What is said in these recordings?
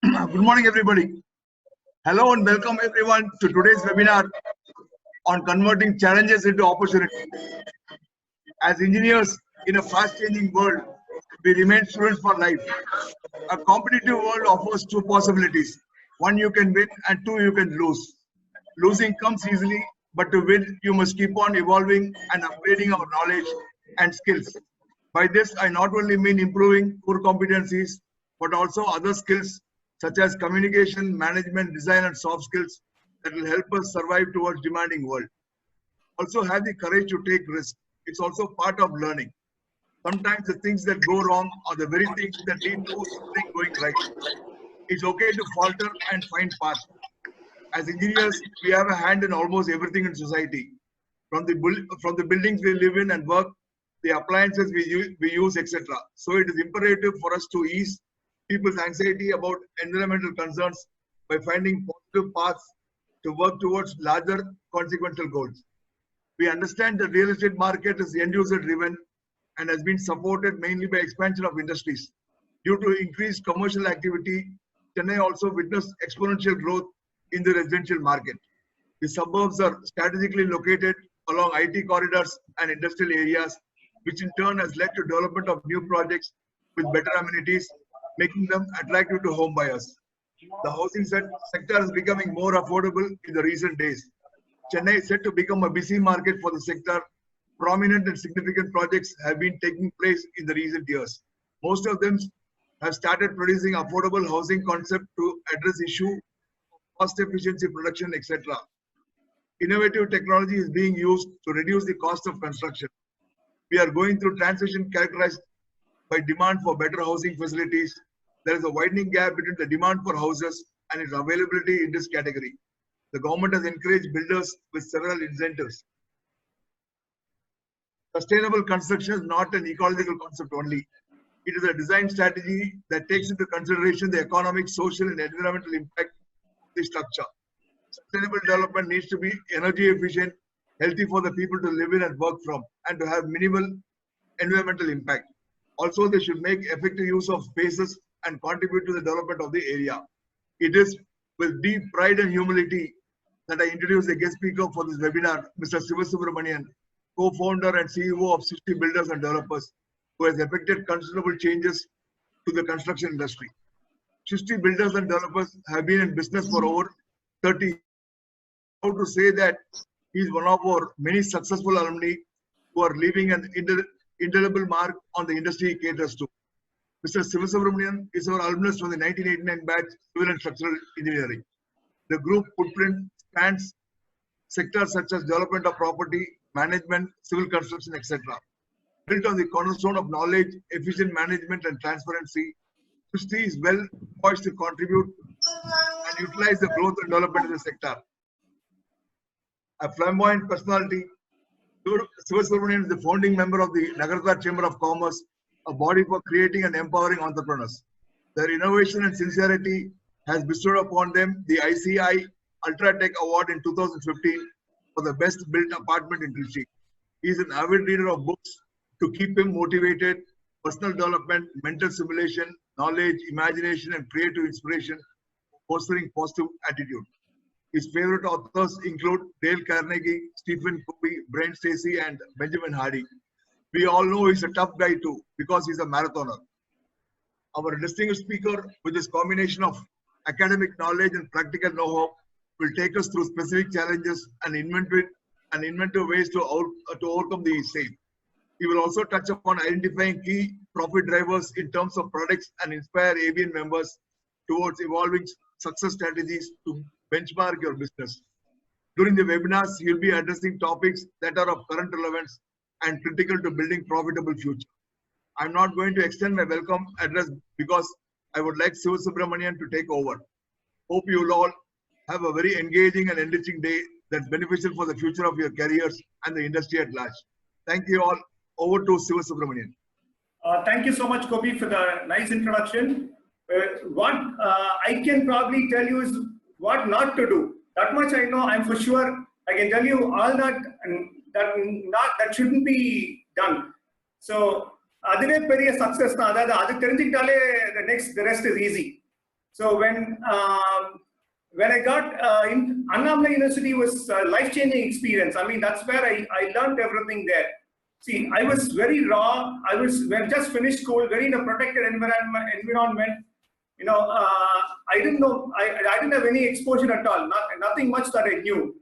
Good morning, everybody. Hello and welcome everyone to today's webinar on converting challenges into opportunities. As engineers in a fast-changing world, we remain students for life. A competitive world offers two possibilities. One, you can win, and two, you can lose. Losing comes easily, but to win, you must keep on evolving and upgrading our knowledge and skills. By this, I not only mean improving core competencies, but also other skills such as communication, management, design, and soft skills that will help us survive towards demanding world. Also have the courage to take risks. It's also part of learning. Sometimes the things that go wrong are the very things that lead to something going right. It's okay to falter and find path. As engineers, we have a hand in almost everything in society. From the buildings we live in and work, the appliances we use, etc. So it is imperative for us to ease people's anxiety about environmental concerns by finding positive paths to work towards larger consequential goals. We understand the real estate market is end-user driven and has been supported mainly by expansion of industries. Due to increased commercial activity, Chennai also witnessed exponential growth in the residential market. The suburbs are strategically located along IT corridors and industrial areas, which in turn has led to development of new projects with better amenities, making them attractive to home buyers. The housing sector is becoming more affordable in the recent days. Chennai is set to become a busy market for the sector. Prominent and significant projects have been taking place in the recent years. Most of them have started producing affordable housing concept to address issue of cost efficiency production, etc. Innovative technology is being used to reduce the cost of construction. We are going through transition characterized by demand for better housing facilities. There is a widening gap between the demand for houses and its availability in this category. The government has encouraged builders with several incentives. Sustainable construction is not an ecological concept only. It is a design strategy that takes into consideration the economic, social, and environmental impact of the structure. Sustainable development needs to be energy efficient, healthy for the people to live in and work from, and to have minimal environmental impact. Also, they should make effective use of spaces and contribute to the development of the area. It is with deep pride and humility that I introduce the guest speaker for this webinar, Mr. ShivaSubramanian, co-founder and CEO of 60 Builders and Developers, who has effected considerable changes to the construction industry. 60 Builders and Developers have been in business for over 30 years. I'm proud to say that he is one of our many successful alumni who are leaving an indelible mark on the industry he caters to. Mr. ShivaSubramanian is our alumnus from the 1989 batch Civil and Structural Engineering. The group footprint spans sectors such as development of property, management, civil construction, etc. Built on the cornerstone of knowledge, efficient management, and transparency, ShivaSubramanian is well poised to contribute and utilize the growth and development of the sector. A flamboyant personality, ShivaSubramanian is the founding member of the Nagartha Chamber of Commerce, a body for creating and empowering entrepreneurs. Their innovation and sincerity has bestowed upon them the ICI Ultratech Award in 2015 for the best built apartment in Trichy. He is an avid reader of books to keep him motivated, personal development, mental stimulation, knowledge, imagination, and creative inspiration, fostering positive attitude. His favorite authors include Dale Carnegie, Stephen Covey, Brent Stacy, and Benjamin Hardy. We all know he's a tough guy too because he's a marathoner. Our distinguished speaker, with his combination of academic knowledge and practical know-how, will take us through specific challenges and inventive ways to overcome the same. He will also touch upon identifying key profit drivers in terms of products and inspire AABN members towards evolving success strategies to benchmark your business. During the webinars, he will be addressing topics that are of current relevance and critical to building profitable future. I'm not going to extend my welcome address because I would like ShivaSubramanian to take over. Hope you will all have a very engaging and enriching day that's beneficial for the future of your careers and the industry at large. Thank you all. Over to ShivaSubramanian. Thank you so much, Kobe, for the nice introduction. What I can probably tell you is what not to do. That much I know. I'm for sure. I can tell you all that that shouldn't be done. So, அதுவே பெரிய success தான். அதாவது அது தெரிஞ்சிட்டாலே the rest is easy. So when I got in Annamala University was a life-changing experience. I mean, that's where I learned everything there. See, I was very raw. We had just finished school, very in a protected environment. You know, I didn't know, I didn't have any exposure at all, nothing much that I knew.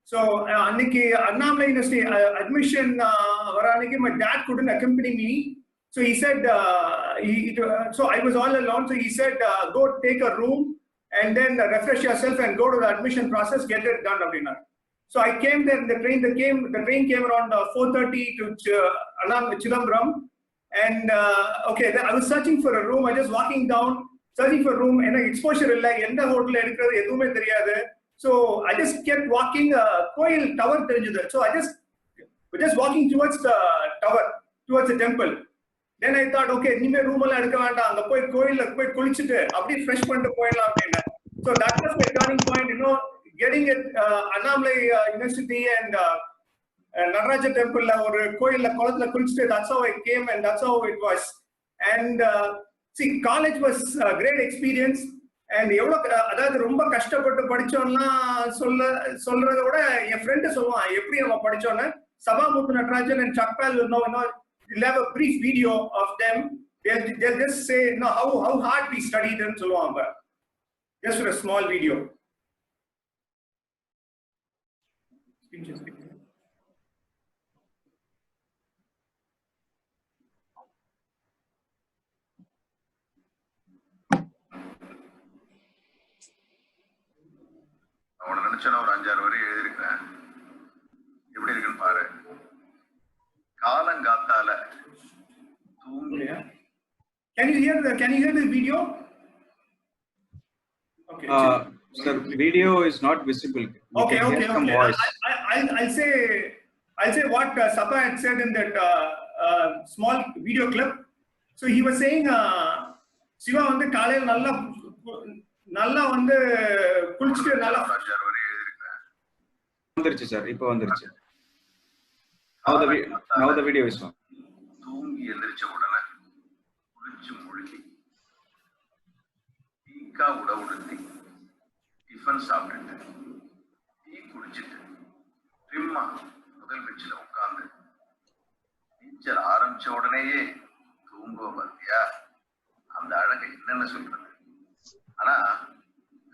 So, Annamala University admission, my dad couldn't accompany me. So he said, so I was all alone. So he said, go take a room and then refresh yourself and go to the admission process, get it done. So I came there, the train came around 4:30 to Chidambaram. And okay, I was searching for a room. I was just walking down, searching for a room, and exposure illa, enda hotel edukradhu edume theriyadhu. So I just kept walking, Koil tower therinjudhu. So I just walking towards the tower, towards the temple. Then I thought, okay, nime room alla edukka vanda, anga poi koil la poi kulichittu appadi fresh pannu poidalam appadina. So that was my turning point, you know, getting at Annamala University and Nataraja temple or koil la kolatla kulichittu. That's how I came and that's how it was. And see, college was a great experience. And அதாவது ரொம்ப கஷ்டப்பட்டு படிச்சோம்னா சொல்றத விட என் friend சொல்லுவான் எப்படி நம்ம படிச்சோம்னா சபாமுத்து Natarajan and Chakpal will know, you'll have a brief video of them. They'll just say, no, how hard we studied and சொல்லுவாங்க. Just for a small video. அவனை நினைச்சா ஒரு 5-6 வரை எழுதியிருக்கிறேன். எப்படி இருக்குன்னு பாரு. காலங்காத்தால தூங்கி. Can you hear the video? Okay. Sir, video is not visible. Okay. I'll say what Sabha had said in that small video clip. So he was saying, Shiva வந்து காலையில நல்லா வந்து குளிச்சிட்டு நல்லா 5-6 வரை எழுதியிருக்கிறேன். வந்துருச்சு சார், இப்போ வந்துருச்சு. Now the video is on. தூங்கி எந்திரிச்ச உடனே குளிச்சு முழுகி டீக்கா உடுத்தி டிஃபன் சாப்பிட்டுட்டு டீ குடிச்சிட்டு ட்ரிம்மா முதல் பெஞ்சில் உட்கார்ந்து டீச்சர் ஆரம்பிச்ச உடனேயே தூங்குவ பார்த்தியா, அந்த அழகை என்னென்ன சொல்றது. ஆனா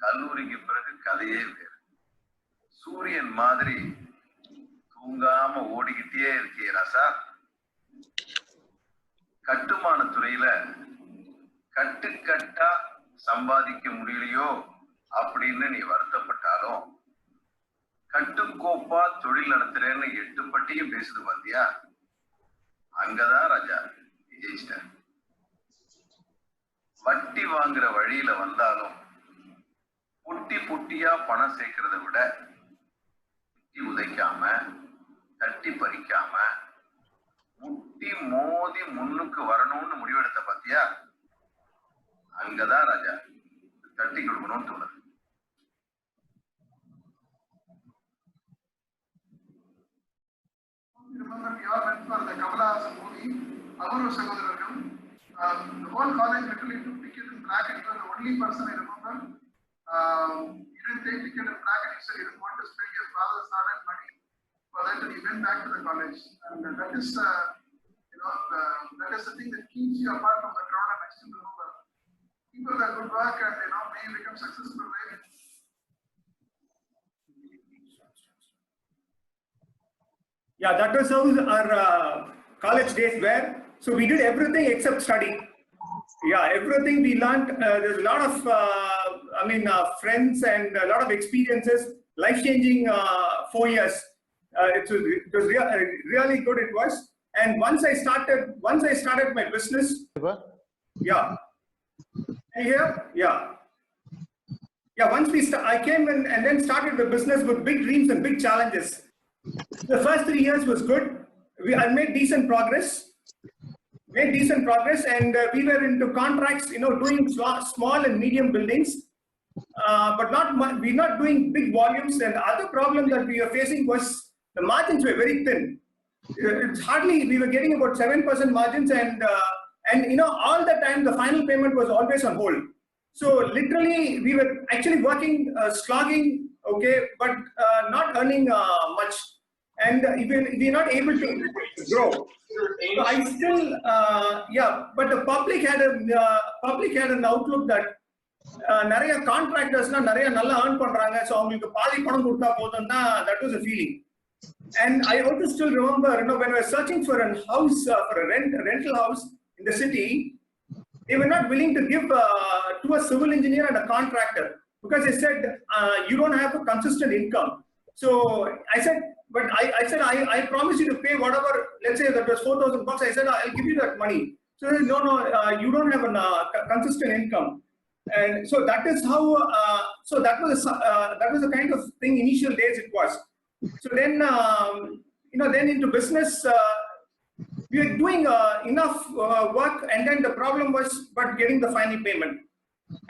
கல்லூரிக்கு பிறகு கதையே வேறு. சூரியன் மாதிரி தூங்காம ஓடிக்கிட்டே இருக்கே ராசா. கட்டுமான துறையில கட்டுக்கட்டா சம்பாதிக்க முடியலையோ அப்படின்னு நீ வருத்தப்பட்டாலும் கட்டுக்கோப்பா தொழில் நடத்துறேன்னு 8 பட்டியும் பேசுது பார்த்தியா, அங்கதான் ராஜா விஜயிச்சிட்டார். வட்டி வாங்குற வழியில வந்தாலும் பொட்டி பொட்டியா பணம் சேர்க்கிறத விட உதைக்காம தட்டி பறிக்காம முட்டி மோதி முன்னுக்கு வரணும்னு முடிவெடுத்த பாத்தியா, அங்கதான் ராஜா தட்டி கொடுக்கணும்னு தோணுது. Remember, we all went for the Kamalas movie, Avaru Sagodharargal. The whole college literally took ticket in black, and you were the only person I remember. You didn't take ticket in black, and you said you didn't want to spend your father's hard earned money for that, and you went back to the college. And that is, that is the thing that keeps you apart from the crowd, and I still remember. People that good work and may become successful, right? Yeah, that was how our college days were. So we did everything except study. Yeah, everything we learned. There's a lot of, friends and a lot of experiences. Life-changing 4 years. It was really good. It was. And once I started my business. Yeah. Can you hear? Yeah. Yeah. Once I came in and then started the business with big dreams and big challenges. The first 3 years was good. I made decent progress. And we were into contracts, doing small and medium buildings, but we're not doing big volumes. And the other problem that we were facing was the margins were very thin. It's hardly, we were getting about 7% margins, and all the time the final payment was always on hold. So literally, we were actually working, slogging, okay, but not earning much, and we're not able to grow. So I still, yeah, but the public had an outlook that நிறைய கான்ட்ராக்டர்ஸ்னா நிறைய நல்லா earn பண்றாங்க, so அவங்களுக்கு பாதி பணம் கொடுத்தா போதும்னா that was a feeling. And I also still remember, when we were searching for a house, for a rental house in the city, they were not willing to give to a civil engineer and a contractor because they said you don't have a consistent income. So I said, but I said I promise you to pay whatever. Let's say that was $4,000. I said I'll give you that money. So they said, no, you don't have a consistent income. And so that is how. So that was the kind of thing initial days it was. So then then into business. We were doing enough work, and then the problem was but getting the final payment.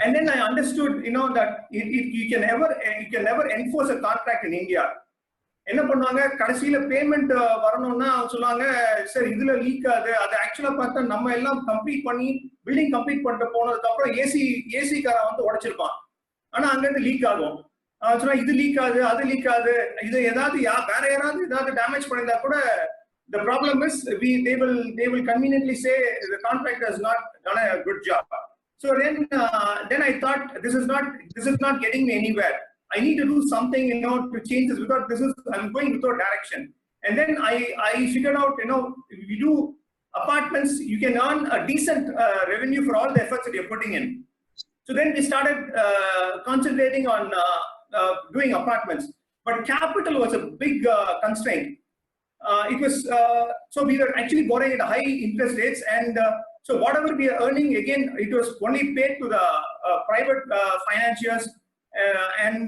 And then I understood, that you can never enforce a contract in India. என்ன பண்ணுவாங்க, கடைசியில payment வரணும்னா சொல்லுவாங்க, sir இதுல league ஆகுது. அது ஆக்சுவலா பார்த்தா நம்ம எல்லாம் கம்ப்ளீட் பண்ணி பில்டிங் கம்ப்ளீட் பண்ணிட்டு போனதுக்கு அப்புறம் ஏசி காரன் வந்து உடைச்சிருப்பான், ஆனா அங்க இருந்து லீக் ஆகும். சொன்னா இது லீக் ஆகுது, அது லீக் ஆகுது, இது ஏதாவது வேற யாராவது ஏதாவது டேமேஜ் பண்ணிருந்தா கூட the problem is they will conveniently say the contractor has not done a good job. So then I thought this is not getting me anywhere. I need to do something, to change this, because I'm going without direction. And then I figured out, if you do apartments, you can earn a decent revenue for all the efforts that you're putting in. So then we started concentrating on doing apartments, but capital was a big constraint. It was so we were actually borrowing at high interest rates, and so whatever we are earning, again, it was only paid to the private financiers and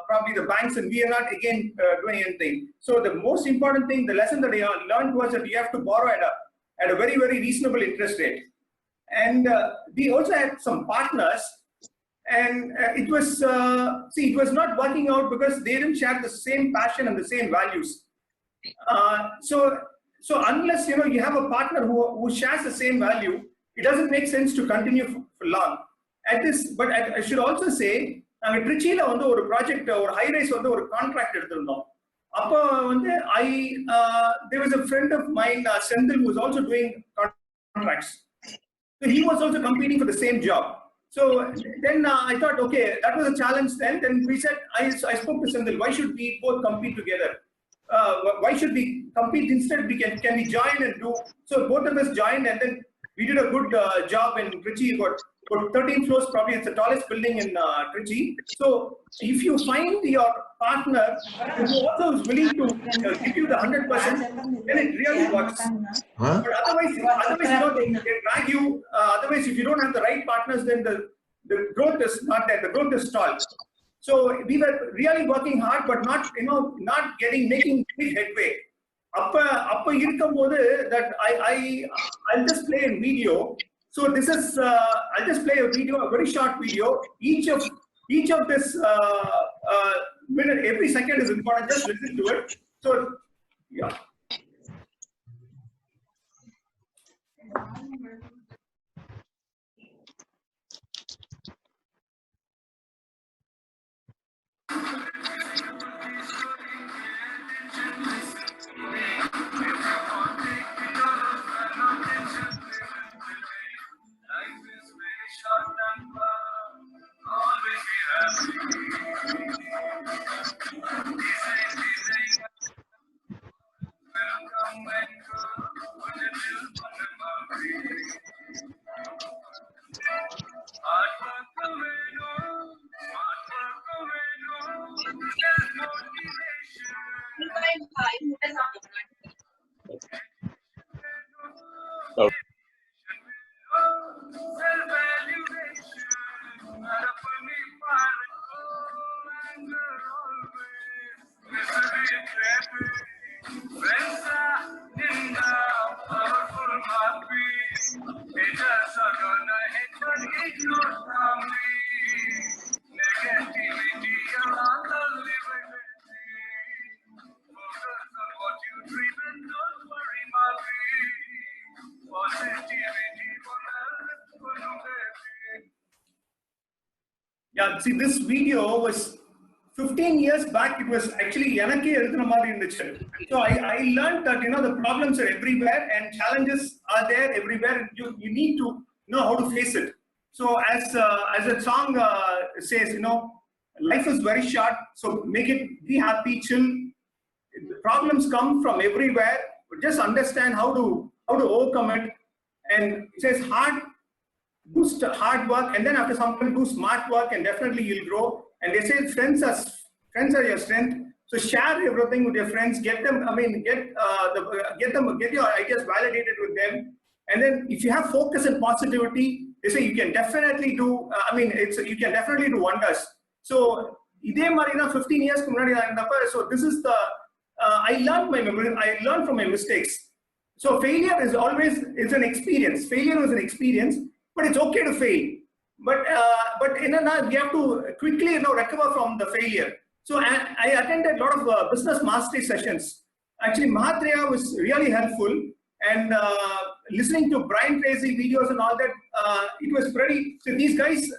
probably the banks, and we are not again doing anything. So the most important thing, the lesson that I learned was that you have to borrow at a very, very reasonable interest rate. And we also had some partners, and it was not working out because they didn't share the same passion and the same values. So unless you have a partner who shares the same value, it doesn't make sense to continue for long. But I should also say, Trichyல வந்து ஒரு project, ஒரு high rise வந்து ஒரு contract எடுத்திருந்தோம். அப்போ வந்து there was a friend of mine, Sendil, who was also doing contracts. So he was also competing for the same job. So then I thought, okay, that was a challenge then. Then we said, I spoke to Sendil, why should we both compete together? Why should we compete? Instead, can we join and do? So both of us joined, and then we did a good job in Trichy. Got 13 floors, probably it's the tallest building in Trichy. So if you find your partner who also is willing to give you the 100%, then it really works. But otherwise, they drag you. Otherwise, if you don't have the right partners, then the growth is not there. The growth is stalled. So we were really working hard, but not making big headway. Appa irukumbodhu that I'll just play a video. So this is I'll just play a video, a very short video. Each of this minute, every second is important. Just listen to it. So yeah. Yeah, see, this video was 15 years back. It was actually Yanake Elthana Mari in the chat. So I learned that, the problems are everywhere and challenges are there everywhere. You need to know how to face it. So as a song says, life is very short. So be happy, chill. The problems come from everywhere. Just understand how to overcome it. And it says do hard work, and then after some time do smart work, and definitely you'll grow. And they say friends are your strength. So share everything with your friends. Get them. Get your ideas validated with them. And then if you have focus and positivity, they say you can definitely do. You can definitely do wonders. So 15 years. So this is the. I learned from my mistakes. So failure is an experience. Failure is an experience, but it's okay to fail. But we have to quickly recover from the failure. So I attended a lot of business mastery sessions. Actually, Mahatria was really helpful, and listening to Brian Tracy videos and all that, it was pretty. So these guys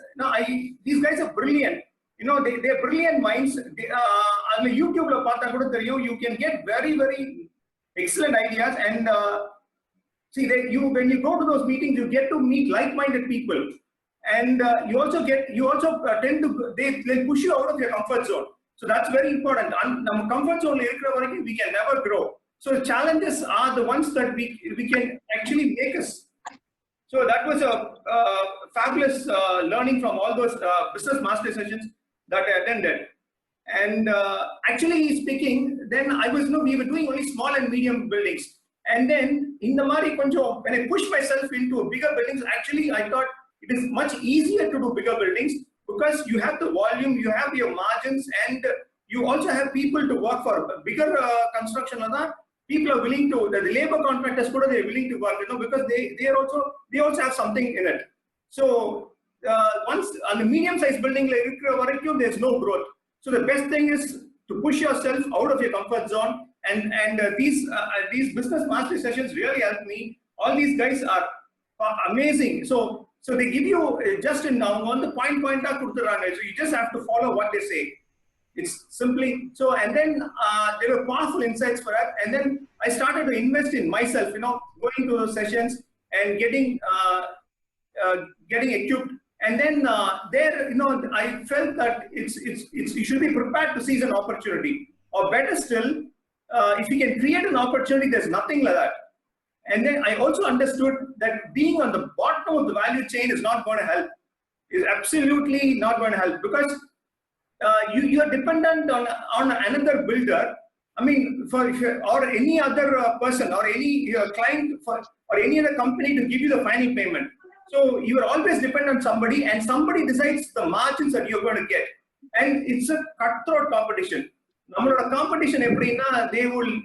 are brilliant. They're brilliant minds. On YouTube, you can get very, very excellent ideas. And when you go to those meetings, you get to meet like-minded people, and you also tend to they push you out of your comfort zone. So that's very important. Our comfort zone we can never grow. So the challenges are the ones that we can actually make us. So that was a fabulous learning from all those business master sessions that I attended. And actually speaking, then we were doing only small and medium buildings. And then in the Mari Konjo, when I pushed myself into bigger buildings, actually I thought it is much easier to do bigger buildings because you have the volume, you have your margins, and you also have people to work for. Bigger construction, people are willing to, the labor contractors, they're willing to work, because they also have something in it. So once on the medium-sized building, there's no growth. So the best thing is to push yourself out of your comfort zone, and these business mastery sessions really helped me. All these guys are amazing. So they give you just in now on the point, so you just have to follow what they say. It's simply so, and then there were powerful insights for us. And then I started to invest in myself, going to those sessions and getting equipped. And then I felt that you should be prepared to seize an opportunity, or better still, if you can create an opportunity, there's nothing like that. And then I also understood that being on the bottom of the value chain is not going to help. Is absolutely not going to help, because you are dependent on another builder. Or any other person, or any client, or any other company to give you the final payment. So you are always dependent on somebody, and somebody decides the margins that you're going to get. And it's a cutthroat competition. Our competition, they will,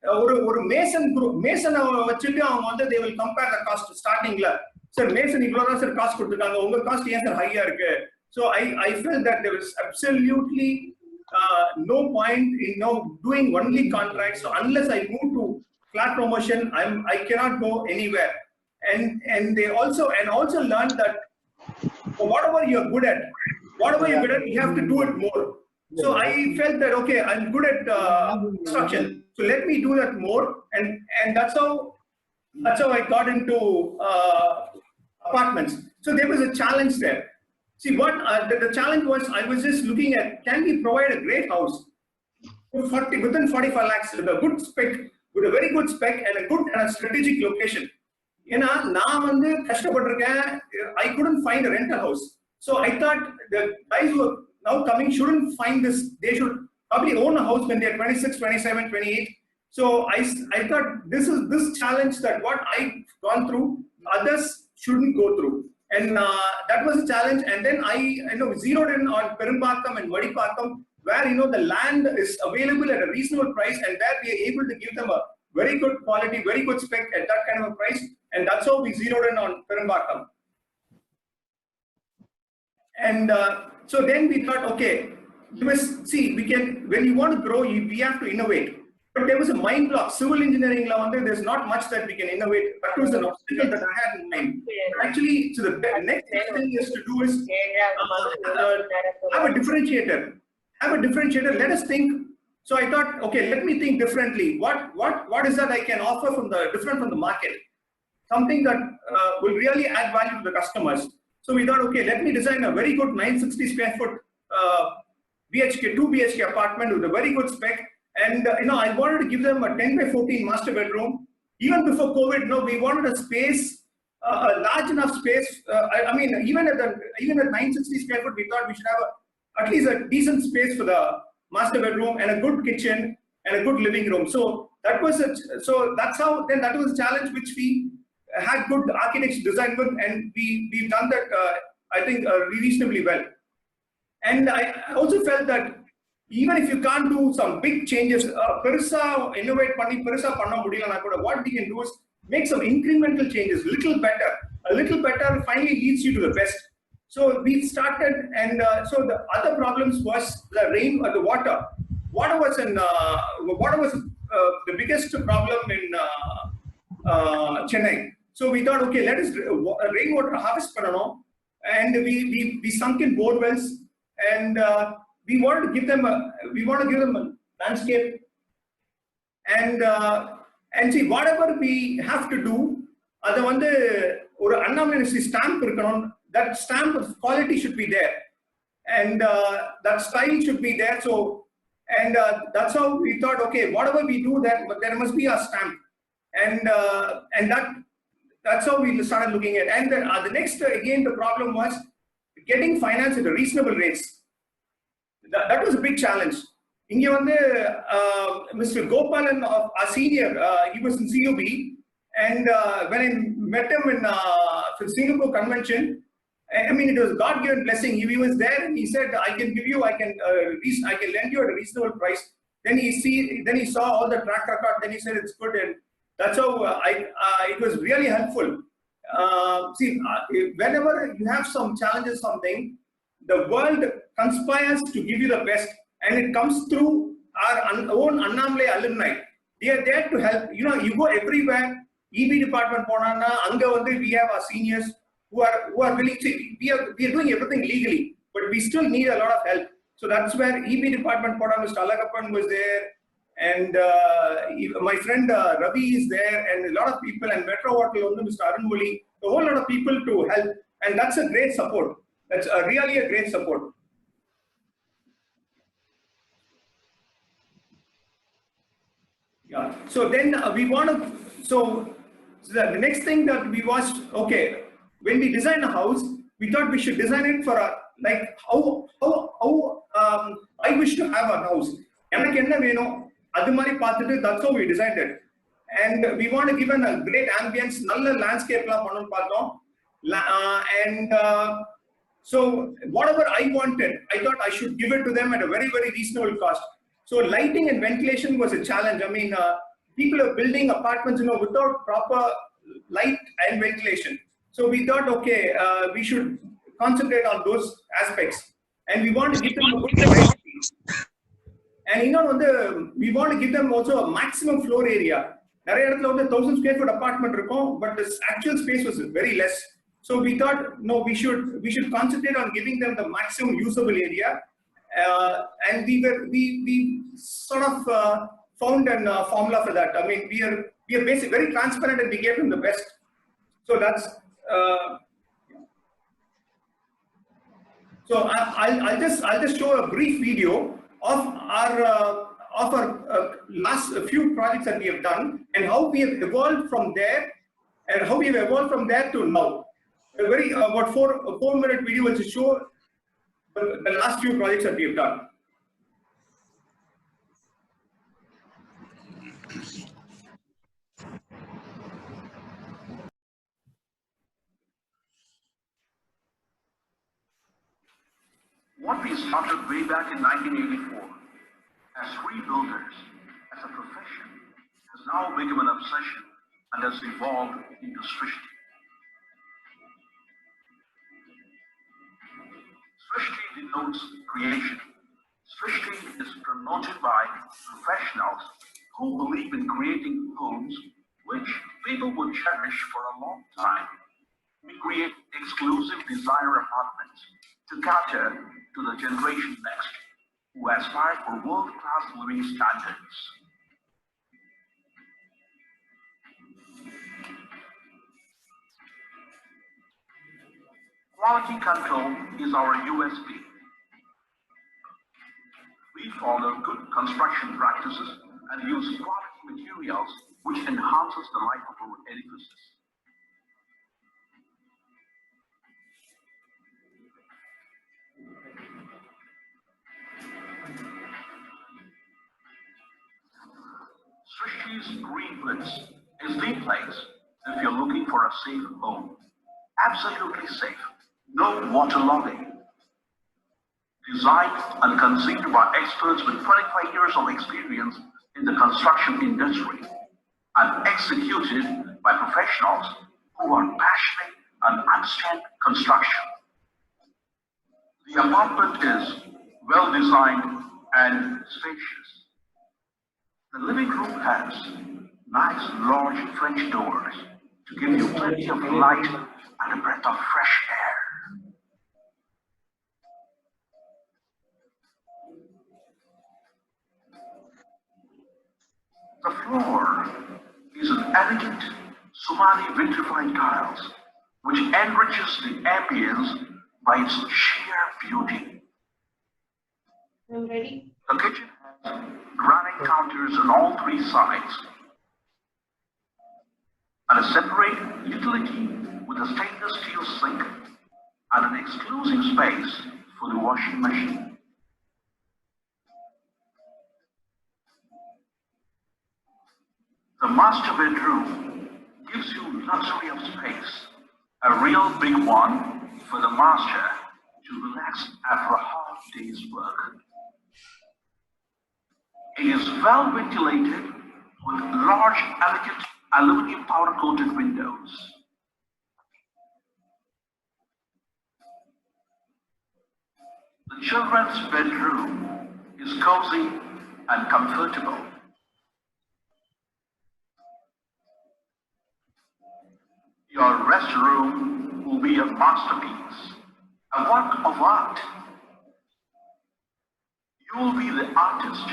or Mason group, Mason, they will compare the cost starting. Sir, Mason, cost cost higher. So I felt that there was absolutely no point in doing only contracts. So unless I move to flat promotion, I cannot go anywhere. And they also learned that whatever you're good at, you have to do it more. So I felt that, okay, I'm good at construction, so let me do that more, and that's how I got into apartments. So there was a challenge there. See, what the challenge was, I was just looking at, can we provide a great house within 45 lakhs with a good spec, with a very good spec and a good and a strategic location. I couldn't find a rental house. So I thought the guys who are now coming shouldn't find this. They should probably own a house when they're 26, 27, 28. So I thought this challenge that what I've gone through, others shouldn't go through. And that was a challenge. And then I zeroed in on Perumbakam and Vadipakam, where the land is available at a reasonable price, and where we are able to give them a very good quality, very good spec at that kind of a price. And that's how we zeroed in on Perumbakam. And so then we thought, okay, when you want to grow, we have to innovate. But there was a mind block. Civil engineering, there's not much that we can innovate. That was an obstacle that I had in mind. actually, so the next thing is to do is have a differentiator. Have a differentiator. Let us think. So I thought, okay, let me think differently. What is that I can offer from the different from the market? Something that will really add value to the customers. So we thought, okay, let me design a very good 960 square foot BHK, 2 BHK apartment with a very good spec. And I wanted to give them a 10 by 14 master bedroom. Even before COVID, we wanted a space, a large enough space. I mean, even at 960 square foot, we thought we should have at least a decent space for the master bedroom and a good kitchen and a good living room. So that was that was a challenge which we had good architects design with, and we've done that I think reasonably well. And I also felt that even if you can't do some big changes, perisa innovate panni perisa panna mudiyala kuda, what we can do is make some incremental changes, little better. A little better finally leads you to the best. So we started, and so the other problems was the rain or the water. Water was the biggest problem in Chennai. So we thought, okay, let us rainwater harvest panano, and we sunk in bore wells, and we wanted to give them a landscape, and see whatever we have to do, adu vandu oru Annamala stamp irukano. That stamp of quality should be there, and that style should be there. So, and that's how we thought, okay, whatever we do, but there must be a stamp, and that's how we started looking at. And then the next, again, the problem was getting finance at a reasonable rates. That was a big challenge. Mr. Gopalan, our senior, he was in CUB, and when I met him in the Singapore convention, I mean, it was God-given blessing. He was there, and he said, I can lend you at a reasonable price. Then he saw all the track record. Then he said it's good, and that's how it was really helpful. Whenever you have some challenges, something, the world conspires to give you the best, and it comes through our own Annamala alumni. They are there to help. You go everywhere. EB department ponana, anga we have our seniors who are willing to. We are doing everything legally, but we still need a lot of help. So that's where EB department ponana, Mr. Alagappan was there, and my friend Ravi is there, and a lot of people, and Metro Water Mr. Arunmuli, a whole lot of people to help, and that's a great support. That's really a great support. Yeah. So then we want to. So the next thing that we watched, okay, when we design a house, we thought we should design it for how I wish to have a house. That's how we designed it. And we want to give a great ambience, nalla landscape and so whatever I wanted, I thought I should give it to them at a very, very reasonable cost. So lighting and ventilation was a challenge. I mean, people are building apartments, without proper light and ventilation. So we thought, okay, we should concentrate on those aspects, and we want to give them a good light. And we want to give them also a maximum floor area. 1,000 square foot apartment, but the actual space was very less. So we thought, no, we should concentrate on giving them the maximum usable area. And we sort of found a formula for that. I mean, we are basically very transparent, and we gave them the best. So that's. So I'll just show a brief video of our last few projects that we have done, and how we have evolved from there, to now. A very about 4-minute video will show the last few projects that we have done. What we started way back in 1984 as rebuilders, as a profession, has now become an obsession and has evolved into Srishti. Srishti denotes creation. Srishti is promoted by professionals who believe in creating homes which people would cherish for a long time. We create exclusive designer apartments to cater to the generation next who aspire for world-class living standards. Quality control is our USP. We follow good construction practices and use quality materials which enhances the life of our edifices. Srishti's Green Bliss is the place if you're looking for a safe home. Absolutely safe. No waterlogging. Designed and conceived by experts with 25 years of experience in the construction industry and executed by professionals who are passionate and understand construction. The apartment is well designed and spacious. The living room has nice large French doors to give you plenty of light and a breath of fresh air. The floor is an elegant Somali vitrified tiles which enriches the ambience by its sheer beauty. I'm ready. The kitchen has granite counters on all three sides and a separate utility with a stainless steel sink and an exclusive space for the washing machine. The master bedroom gives you luxury of space, a real big one for the master to relax after a hard day's work. It is well ventilated with large, elegant aluminum powder-coated windows. The children's bedroom is cozy and comfortable. Your rest room will be a masterpiece, a work of art. You will be the artist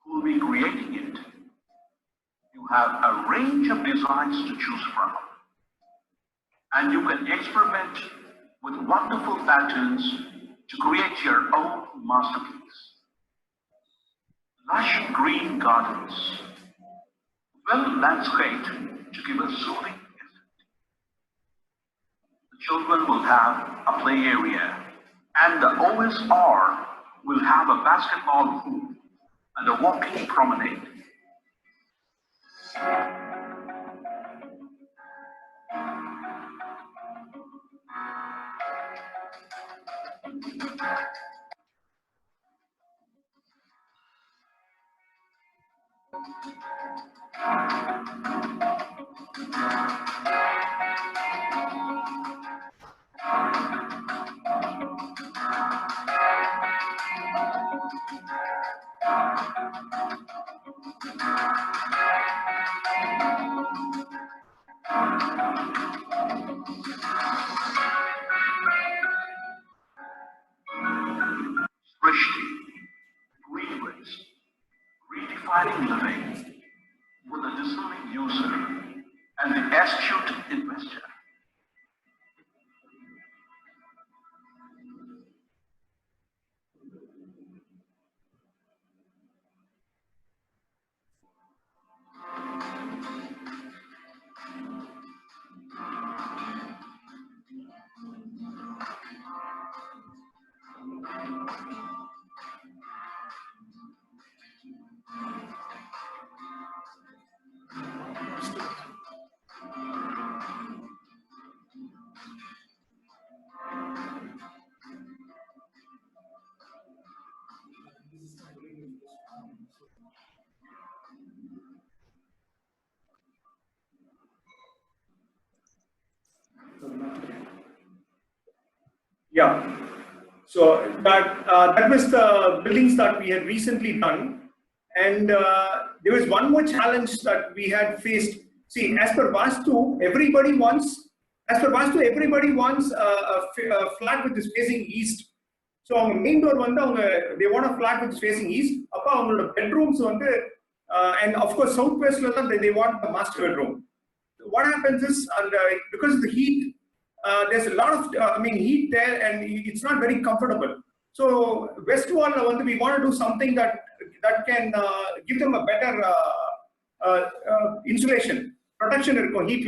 who will be creating it. You have a range of designs to choose from, and you can experiment with wonderful patterns to create your own masterpiece. Lush green gardens, well landscaped to give a soothing effect. The children will have a play area, and the OSR will have a basketball hoop and a walking promenade. Redefining living for the discerning user and the astute investor. Yeah. So that was the buildings that we had recently done, and there was one more challenge that we had faced. See, as per Vastu, everybody wants As per Vastu, everybody wants a flat which is facing east. So on the main door, they want a flat which is facing east. Appa, the bedrooms, and of course, southwest, they want the master bedroom. What happens is, because of the heat, there's a lot of heat there, and it's not very comfortable. So west wall, we want to do something that can give them a better insulation, protection heat.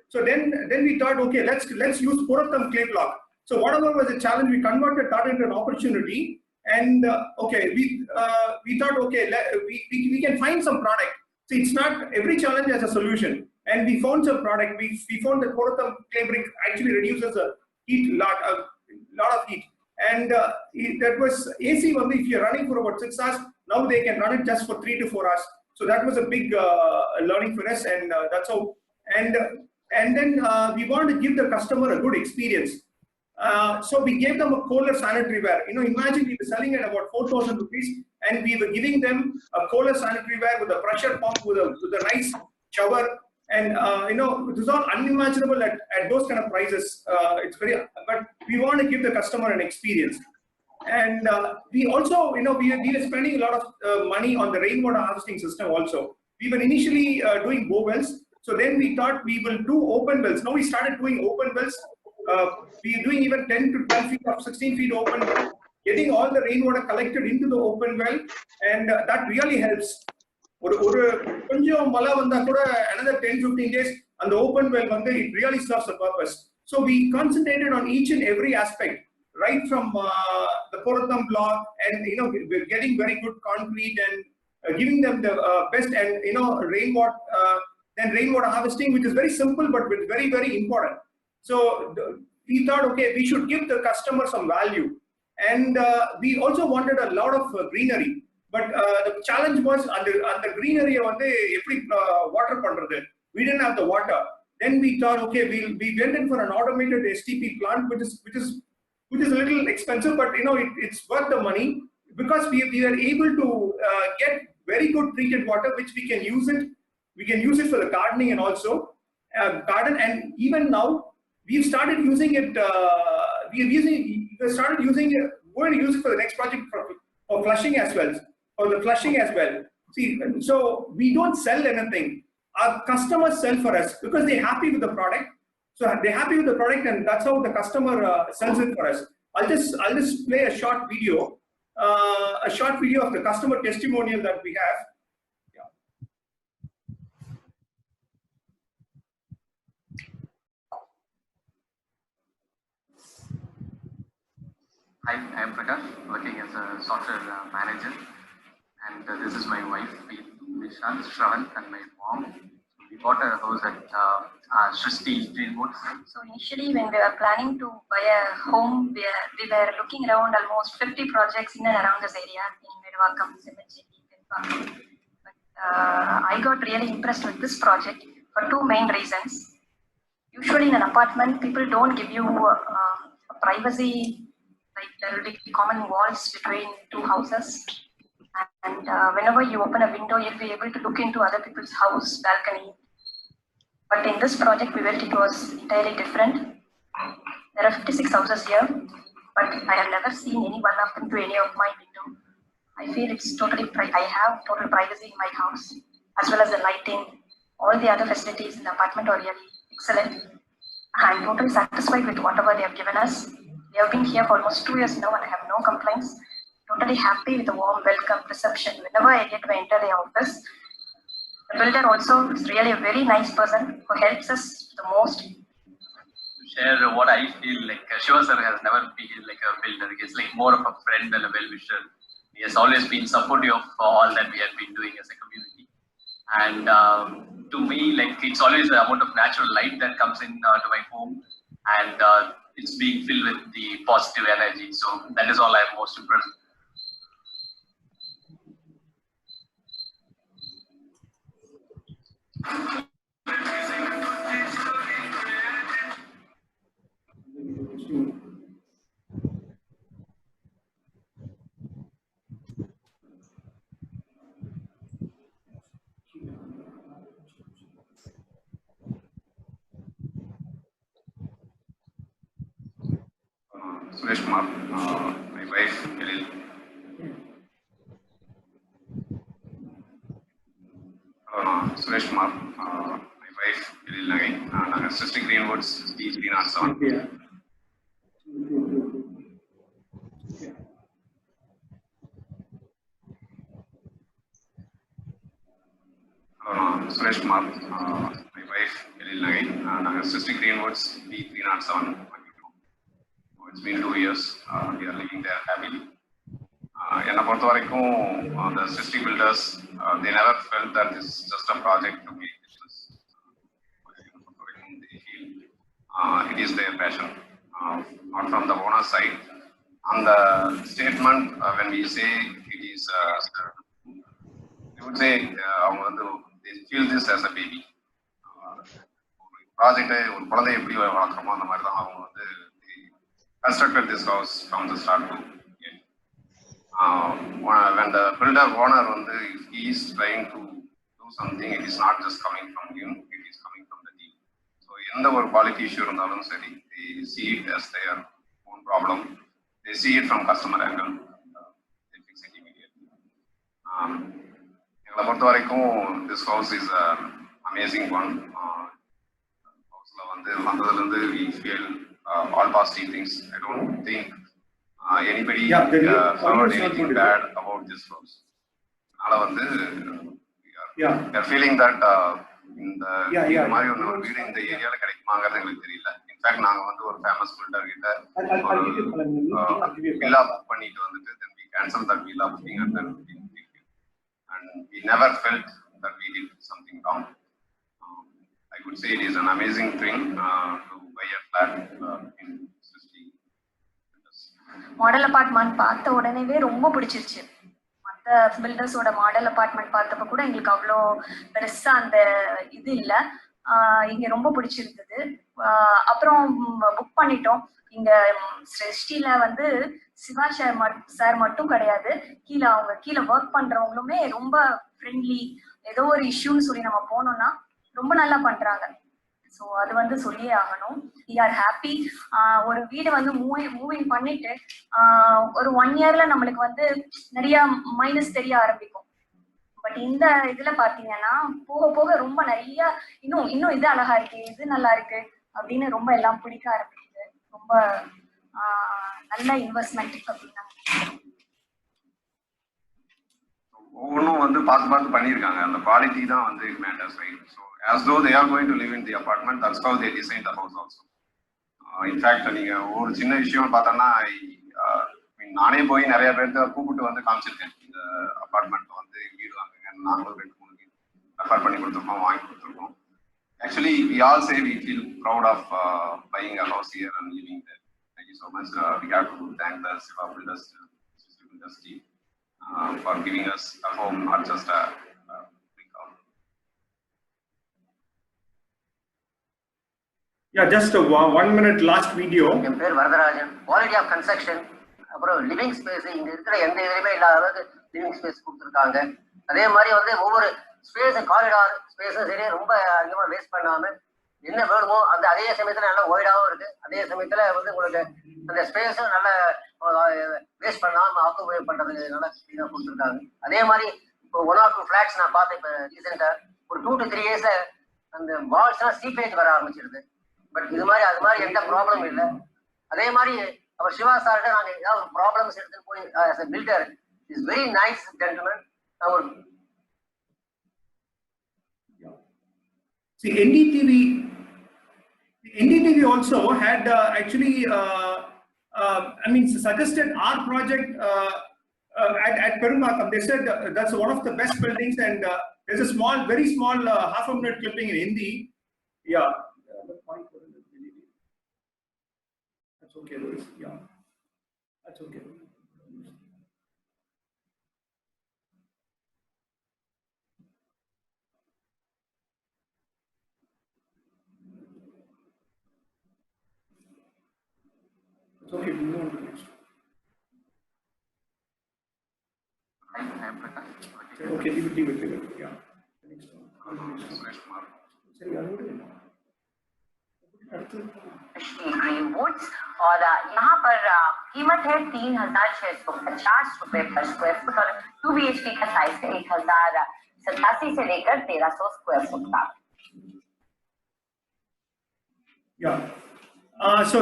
So then we thought, okay, let's use Puratham clay block. So whatever was a challenge, we converted that into an opportunity. And okay, we thought, okay, we can find some product. See, it's not every challenge has a solution. And we found some product. We found that Puratham clay brick actually reduces the heat, lot of heat. And that was AC only. If you're running for about 6 hours, now they can run it just for 3 to 4 hours. So that was a big learning for us, and that's how. And then we want to give the customer a good experience. So we gave them a Kohler sanitary ware. Imagine we were selling at about 4,000 rupees, and we were giving them a Kohler sanitary ware with a pressure pump, with a nice shower. And it was all unimaginable at those kind of prices. But we want to give the customer an experience. And we also, we were spending a lot of money on the rainwater harvesting system also. We were initially doing bow wells. So then we thought we will do open wells. Now we started doing open wells. We are doing even 10 to 12 feet or 16 feet open well, getting all the rainwater collected into the open well. And that really helps. Another 10-15 days, and the open well, it really serves a purpose. So we concentrated on each and every aspect, right from the Puratham block, and we're getting very good concrete and giving them the best, and rainwater, then rainwater harvesting, which is very simple but very, very important. So we thought, okay, we should give the customer some value, and we also wanted a lot of greenery. But the challenge was under greenery, water pandrathu. We didn't have the water. Then we thought, okay, we went in for an automated STP plant, which is a little expensive, but it's worth the money, because we were able to get very good treated water, which we can use it. We can use it for the gardening and also garden. And even now, we've started using it. We're going to use it for the next project for flushing as well. For the flushing as well. See, so we don't sell anything. Our customers sell for us because they're happy with the product. So they're happy with the product, and that's how the customer sells it for us. I'll just play a short video of the customer testimonial that we have. Hi, I am Prakash, working as a software manager, and this is my wife, Nishant, Shravan, and my mom. We bought a house at Shristi Greenwood. So initially, when we were planning to buy a home, we were looking around almost 50 projects in and around this area in Medavakam, Semencheri, but I got really impressed with this project for two main reasons. Usually in an apartment, people don't give you a privacy. Like there will be common walls between two houses, and whenever you open a window, you'll be able to look into other people's house balcony. But in this project, we felt it was entirely different. There are 56 houses here, but I have never seen any one of them to any of my window. I feel it's totally. I have total privacy in my house, as well as the lighting. All the other facilities in the apartment are really excellent. I'm totally satisfied with whatever they have given us. We have been here for almost 2 years now, and I have no complaints. Totally happy with the warm welcome reception. Whenever I get to enter the office, the builder also is really a very nice person who helps us the most. Share what I feel like. Shiva sir has never been like a builder. He's like more of a friend and a well-wisher. He has always been supportive of all that we have been doing as a community. And to me, like it's always the amount of natural light that comes in to my home, and it's being filled with the positive energy. So that is all I'm most impressed with. Suresh Kumar, my wife Elil. Suresh Kumar, my wife Elil Nagai. Naga Sister Greenwoods D307. Suresh Kumar, my wife Elil Nagai. Naga Sister Greenwoods D307. It's been 2 years. We are living there happily. The city builders, they never felt that this is just a project to make business. They feel it is their passion, not from the owner side. On the statement, when we say it is, we would say they feel this as a baby. Project constructed this house from the start to end. When the builder owner, if he is trying to do something, it is not just coming from him, it is coming from the team. So, in the quality issue, they see it as their own problem. They see it from customer angle. They fix it immediately. This house is an amazing one. We feel all positive things. I don't think anybody heard anything bad about this house. We are feeling that in the area, in fact, we are famous builder. Villa then we cancelled that villa booking and then and we never felt that we did something wrong. I would say it is an amazing thing to buy a flat in Srishti. Model apartment பார்த்த உடனேவே ரொம்ப பிடிச்சிருச்சு. மற்ற பில்டர்ஸோட model apartment பார்த்தப்ப கூட எங்களுக்கு அவ்வளோ பெருசா அந்த இது இல்லை. இங்க ரொம்ப பிடிச்சிருந்தது. அப்புறம் புக் பண்ணிட்டோம். இங்க சிருஷ்டில சிவா சார் மட்டும் கிடையாது, அவங்க கீழே ஒர்க் பண்றவங்களுமே ரொம்ப ஃப்ரெண்ட்லி. ஏதோ ஒரு இஷ்யூன்னு சொல்லி நம்ம போனோம்னா ரொம்ப நல்லா பண்றாங்க. ஸோ அது சொல்லியே ஆகணும். We are happy. ஒரு வீடு மூவிங் பண்ணிட்டு ஒரு 1 இயர்ல நம்மளுக்கு நிறைய மைனஸ் தெரிய ஆரம்பிக்கும். பட் இந்த இதுல பாத்தீங்கன்னா போக போக ரொம்ப நிறைய இன்னும் இது அழகா இருக்கு, இது நல்லா இருக்கு அப்படின்னு ரொம்ப எல்லாம் பிடிக்க ஆரம்பிக்குது. ரொம்ப நல்ல இன்வெஸ்ட்மெண்ட் அப்படின்னா ஒவ்வொன்றும் பார்த்து பண்ணியிருக்காங்க. அந்த குவாலிட்டி தான் it matters, right? So as though they are going to live in the apartment, that's how they designed the house also. In fact, நீங்க ஒரு சின்ன விஷயம் பார்த்தோம்னா நானே போய் நிறைய பேர்த்த கூப்பிட்டு காமிச்சிருக்கேன். இந்த அபார்ட்மெண்ட் வீடு வாங்குங்க, நாங்களும் 2-3 வீடு ரெஃபர் பண்ணி கொடுத்துருக்கோம், வாங்கி கொடுத்துருக்கோம். Actually, we all say we feel proud of buying a house here and living there. Thank you so much. We have to thank the Shiva Builders team for giving us a home, not just a big house. Yeah, just a 1 minute last video. என் பேர் Varadarajan. Quality of construction, அப்புறம் living space, இங்க இருக்கிற எந்த இதுலையுமே இல்லாத அளவுக்கு living space கொடுத்துருக்காங்க. அதே மாதிரி ஒவ்வொரு ஸ்பேஸ், காரிடார் ஸ்பேஸும் சரி ரொம்ப அதிகமாக வேஸ்ட் பண்ணாம என்ன வேணுமோ அந்த அதே சமயத்துல நல்லா ஒய்டாகவும் இருக்கு. அதே சமயத்துல உங்களுக்கு அந்த ஸ்பேஸும் நல்ல வேஸ்ட் பண்ணாம ஆக்குபை பண்றதுக்கு நல்லா ஸ்பீடாக கொடுத்துருக்காங்க. அதே மாதிரி இப்போ 1 or 2 ஃபிளாட்ஸ் நான் பார்த்தேன். இப்போ ரீசெண்டா ஒரு 2 to 3 இயர்ஸ்ல அந்த வால்ஸ்லாம் சீப்பேஜ் வர ஆரம்பிச்சிருது. பட் இது மாதிரி அது மாதிரி எந்த ப்ராப்ளமும் இல்லை. அதே மாதிரி அவர் சிவா சார்கிட்ட நாங்கள் ஏதாவது ப்ராப்ளம்ஸ் எடுத்துட்டு போய் as a builder is very nice gentleman. See, NDTV also had actually suggested our project at Perumbakam. They said that's one of the best buildings, and there's a very small half-a-minute clipping in Hindi. Yeah. That's okay. Yeah, that's okay. It's okay. We move on to the next. Okay, leave it. Yeah. The next one. Greenwoods और यहाँ पर कीमत है 3,650 रुपए पर square foot और 2 BHK का size है 1,087 से लेकर 1,300 स्क्वायर फुट का। Yeah. So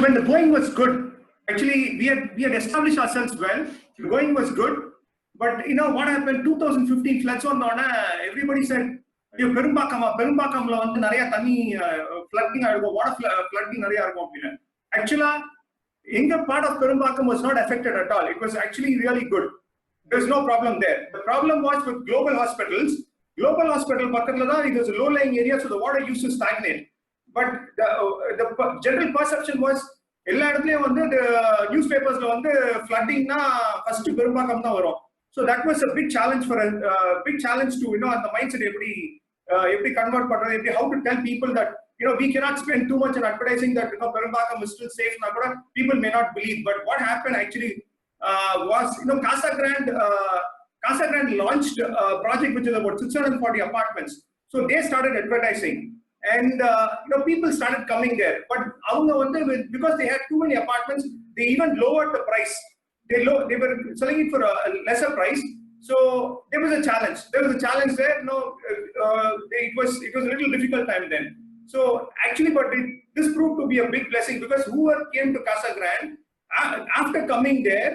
when the going was good, actually we had established ourselves well. The going was good, but you know what happened? 2015 floods on everybody said, "You Perumbakamla வந்து நிறைய தண்ணி flooding ஆகும், water flooding நிறைய ஆகும் அப்படினா." Actually, எங்க part of Perumbakam was not affected at all. It was actually really good. There was no problem there. The problem was with global hospitals. Global hospital பக்கத்துல தான் it was a low-lying area, so the water used to stagnate. But the general perception was எல்லா இடத்துலயும் வந்து newspapers வந்து flooding na first Perumbakam தான் வரும். So that was a big challenge for a big challenge to அந்த mindset எப்படி convert பண்றது, how to tell people that we cannot spend too much on advertising that Perumbakam is still safe na kuda people may not believe. But what happened actually was Casa Grande launched a project which is about 640 apartments. So they started advertising. And people started coming there, but because they had too many apartments, they even lowered the price. They were selling it for a lesser price. So there was a challenge. There was a challenge there. It was a little difficult time then. So actually, but this proved to be a big blessing because whoever came to Casa Grande after coming there,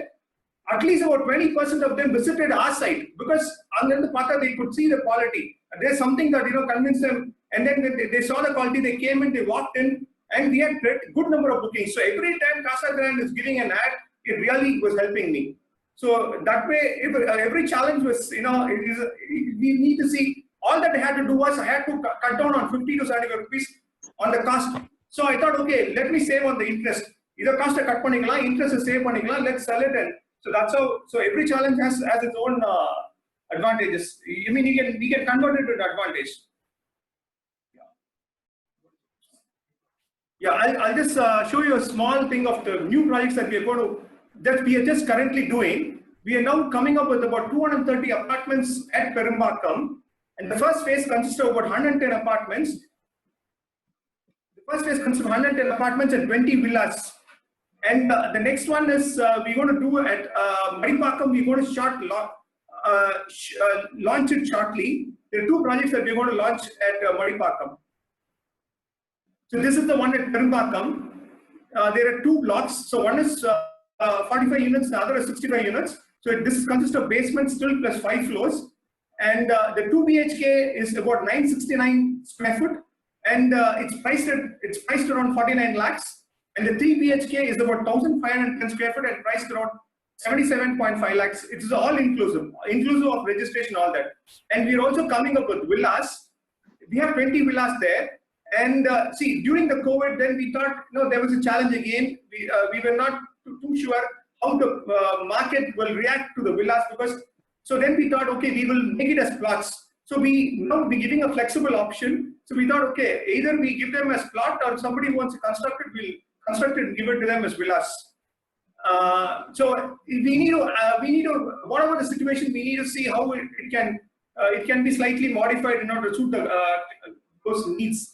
at least about 20% of them visited our site because under the Pata they could see the quality. There's something that convinced them. And then they saw the quality, they came in, they walked in, and we had a good number of bookings. So every time Casa Grande is giving an ad, it really was helping me. So that way, every challenge was, we need to see, all that I had to do was I had to cut down on 50 to 75 rupees on the cost. So I thought, okay, let me save on the interest. Either cost cut panikalam, interest is save panikalam, let's sell it. And so that's how, so every challenge has its own advantages. I mean, we can convert it to an advantage. Yeah, I'll just show you a small thing of the new projects that we are just currently doing. We are now coming up with about 230 apartments at Perumbakam, and the first phase consists of about 110 apartments. The first phase consists of 110 apartments and 20 villas. And the next one is we're going to do at Madipakam. We're going to launch it shortly. There are two projects that we're going to launch at Madipakam. So this is the one at Perumbakam. There are two blocks. So one is 45 units, the other is 65 units. So this consists of basement still plus 5 floors. And the 2 BHK is about 969 square foot. And it's priced around 49 lakhs. And the 3 BHK is about 1,510 square foot and priced around 77.5 lakhs. It is all inclusive of registration, all that. And we're also coming up with villas. We have 20 villas there. And see, during the COVID, then we thought, there was a challenge again. We were not too sure how the market will react to the villas because, so then we thought, okay, we will make it as plots. So we're giving a flexible option. So we thought, okay, either we give them as plot or somebody wants to construct it, we'll construct it and give it to them as villas. So we need to, whatever the situation, we need to see how it can be slightly modified in order to suit those needs.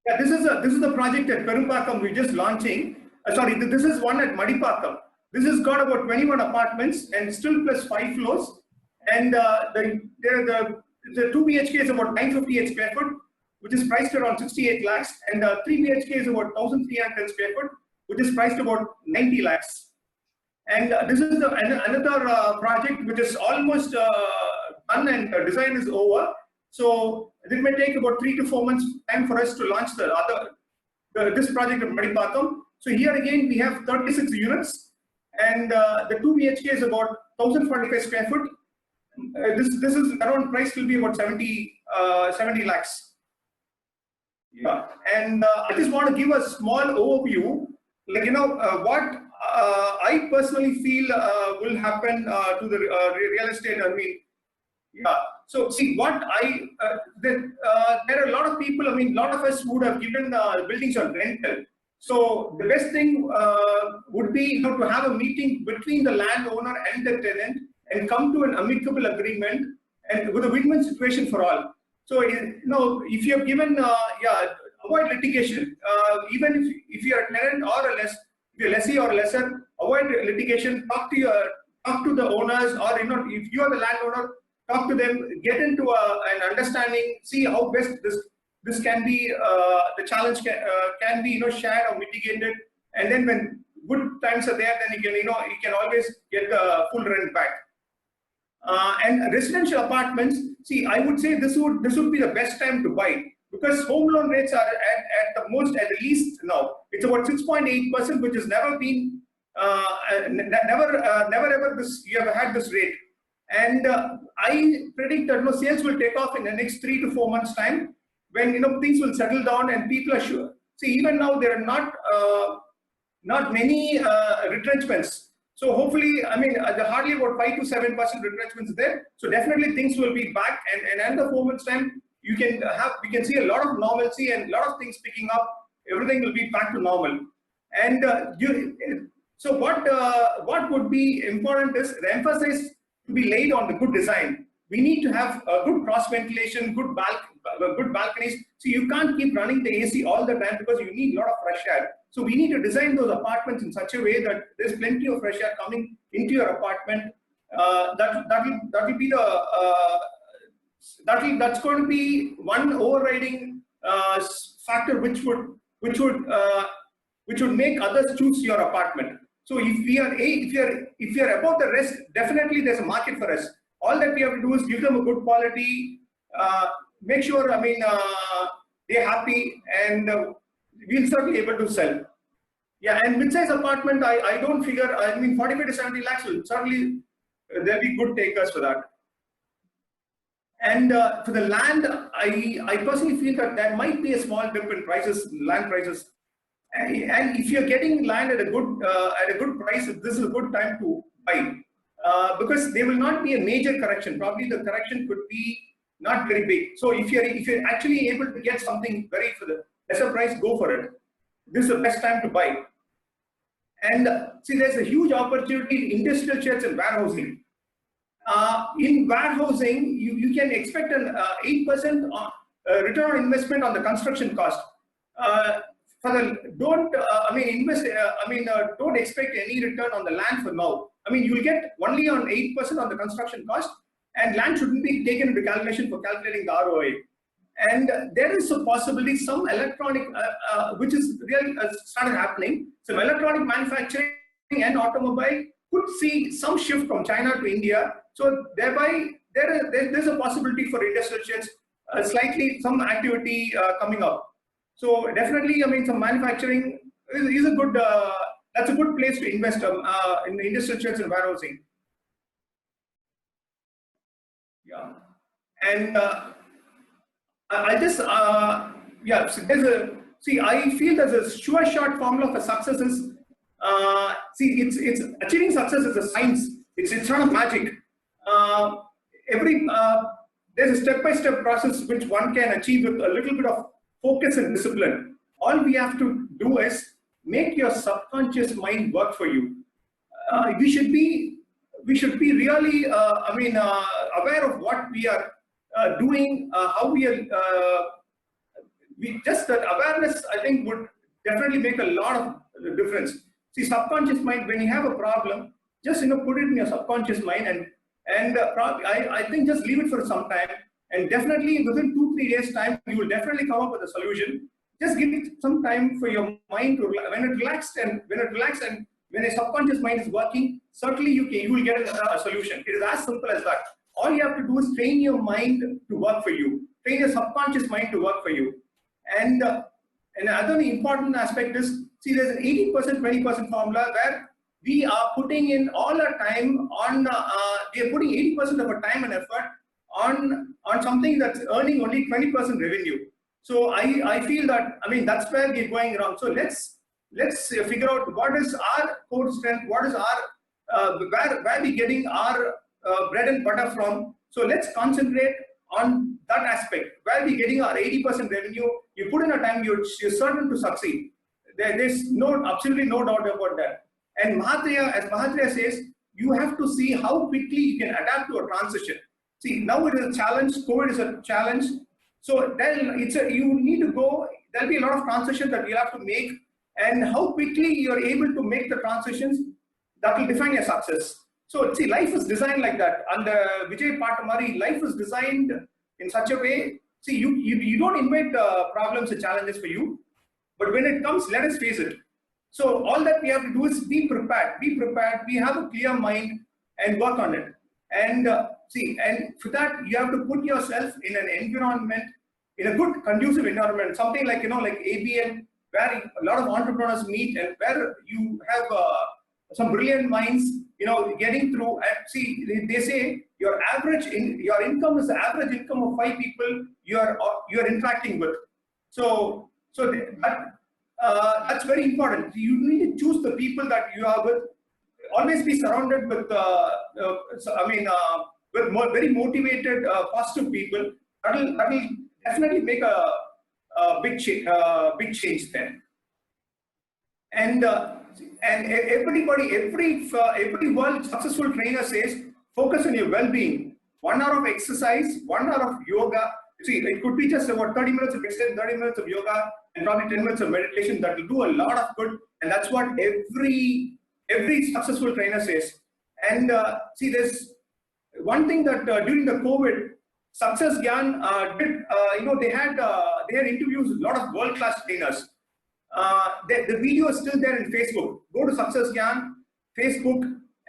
Yeah, this is the project at Perumbakam we're just launching. This is one at Madipakam. This has got about 21 apartments and still plus 5 floors. And the 2 BHK is about 958 square foot, which is priced around 68 lakhs. And 3 BHK is about 1,310 square foot, which is priced about 90 lakhs. And this is another project which is almost done and design is over. So it may take about 3 to 4 months time for us to launch this project at Madipakam. So here again we have 36 units, and the 2 BHK is about 1,045 square foot. This is around price will be about 70 lakhs. Yeah, and I just want to give a small overview, what I personally feel will happen to the real estate. Yeah. So see what there are a lot of people. A lot of us would have given buildings on rental. So the best thing would be to have a meeting between the landowner and the tenant and come to an amicable agreement and with a win-win situation for all. So if you have given avoid litigation. Even if you're a tenant or a lessee or a lessor, avoid litigation. Talk to the owners, or if you are the landowner, talk to them. Get into an understanding. See how best this can be. The challenge can be shared or mitigated. And then when good times are there, then you can always get the full rent back. And residential apartments, see, I would say this would be the best time to buy, because home loan rates are at the least now. It's about 6.8%, which has never been, never ever you have had this rate. And I predict that sales will take off in the next 3 to 4 months' time, when things will settle down and people are sure. See, even now there are not many retrenchments. So hopefully, hardly about 5 to 7% retrenchments there. So definitely things will be back, and at the 4 months' time, we can see a lot of normalcy and a lot of things picking up. Everything will be back to normal. And so what would be important is the emphasis to be laid on the good design. We need to have a good cross ventilation, good balconies. So you can't keep running the AC all the time, because you need a lot of fresh air. So we need to design those apartments in such a way that there's plenty of fresh air coming into your apartment. That will be that's going to be one overriding factor which would make others choose your apartment. So if you're above the rest, definitely there's a market for us. All that we have to do is give them a good quality, make sure they're happy, and we'll certainly able to sell. Yeah, and mid-size apartment, I don't figure, 45 to 70 lakhs will certainly, there'll be good takers for that. And for the land, I personally feel that there might be a small dip in land prices. And if you're getting land at a good price, this is a good time to buy. Because there will not be a major correction. Probably the correction could be not very big. So if you're actually able to get something for the lesser price, go for it. This is the best time to buy. And see, there's a huge opportunity in industrial sheds and warehousing. In warehousing, you can expect an 8% return on investment on the construction cost. Don't expect any return on the land for now. You will get only on 8% on the construction cost, and land shouldn't be taken into calculation for calculating the ROI. And there is a possibility some electronic, which is really started happening, some electronic manufacturing and automobile could see some shift from China to India. So thereby, there's a possibility for industrial sheds, slightly some activity coming up. So definitely, some manufacturing is a good. That's a good place to invest in the industrial sheds and warehousing. Yeah, and I just I feel there's a sure shot formula for success is it's achieving success is a science. It's not a magic. There's a step-by-step process which one can achieve with a little bit of focus and discipline. All we have to do is make your subconscious mind work for you. We should be really aware of what we are doing, how we are. Just that awareness, I think, would definitely make a lot of difference. See, subconscious mind, when you have a problem, just put it in your subconscious mind, and I think just leave it for some time, and definitely within 2-3 days time, you will definitely come up with a solution. Just give it some time for your mind to when it relaxes and when a subconscious mind is working, certainly you will get a solution. It is as simple as that. All you have to do is train your mind to work for you, train your subconscious mind to work for you. And another important aspect is, see, there's an 80% 20% formula where we are putting in all our time on. We are putting 80% of our time and effort on something that's earning only 20% revenue. So I feel that that's where we're going wrong. So let's figure out what is our core strength, what is our where we getting our bread and butter from. So let's concentrate on that aspect. Where we getting our 80% revenue, you put in a time, you're certain to succeed. There's absolutely no doubt about that. And as Mahatria says, you have to see how quickly you can adapt to a transition. See, now it is a challenge. COVID is a challenge. So then you need to go, there'll be a lot of transitions that you'll have to make, and how quickly you're able to make the transitions, that will define your success. So see, life is designed like that. And Vijay Patamari, life is designed in such a way, see, you don't invent problems and challenges for you, but when it comes, let us face it. So all that we have to do is be prepared, we have a clear mind and work on it. And see, and for that, you have to put yourself in an environment, in a good, conducive environment, something like, like ABN, where a lot of entrepreneurs meet and where you have some brilliant minds, getting through. And see, they say your income is the average income of 5 people you are interacting with. So that's very important. You need to choose the people that you are with. Always be surrounded with, with very motivated, positive people. That'll definitely make a big change there. And every world successful trainer says, focus on your well-being. 1 hour of exercise, 1 hour of yoga. See, it could be just about 30 minutes of exercise, 30 minutes of yoga, and probably 10 minutes of meditation. That will do a lot of good. And that's what every successful trainer says. And see, there's one thing that during the COVID, Success Gyan did, they had interviews with a lot of world-class trainers. The video is still there in Facebook. Go to Success Gyan, Facebook,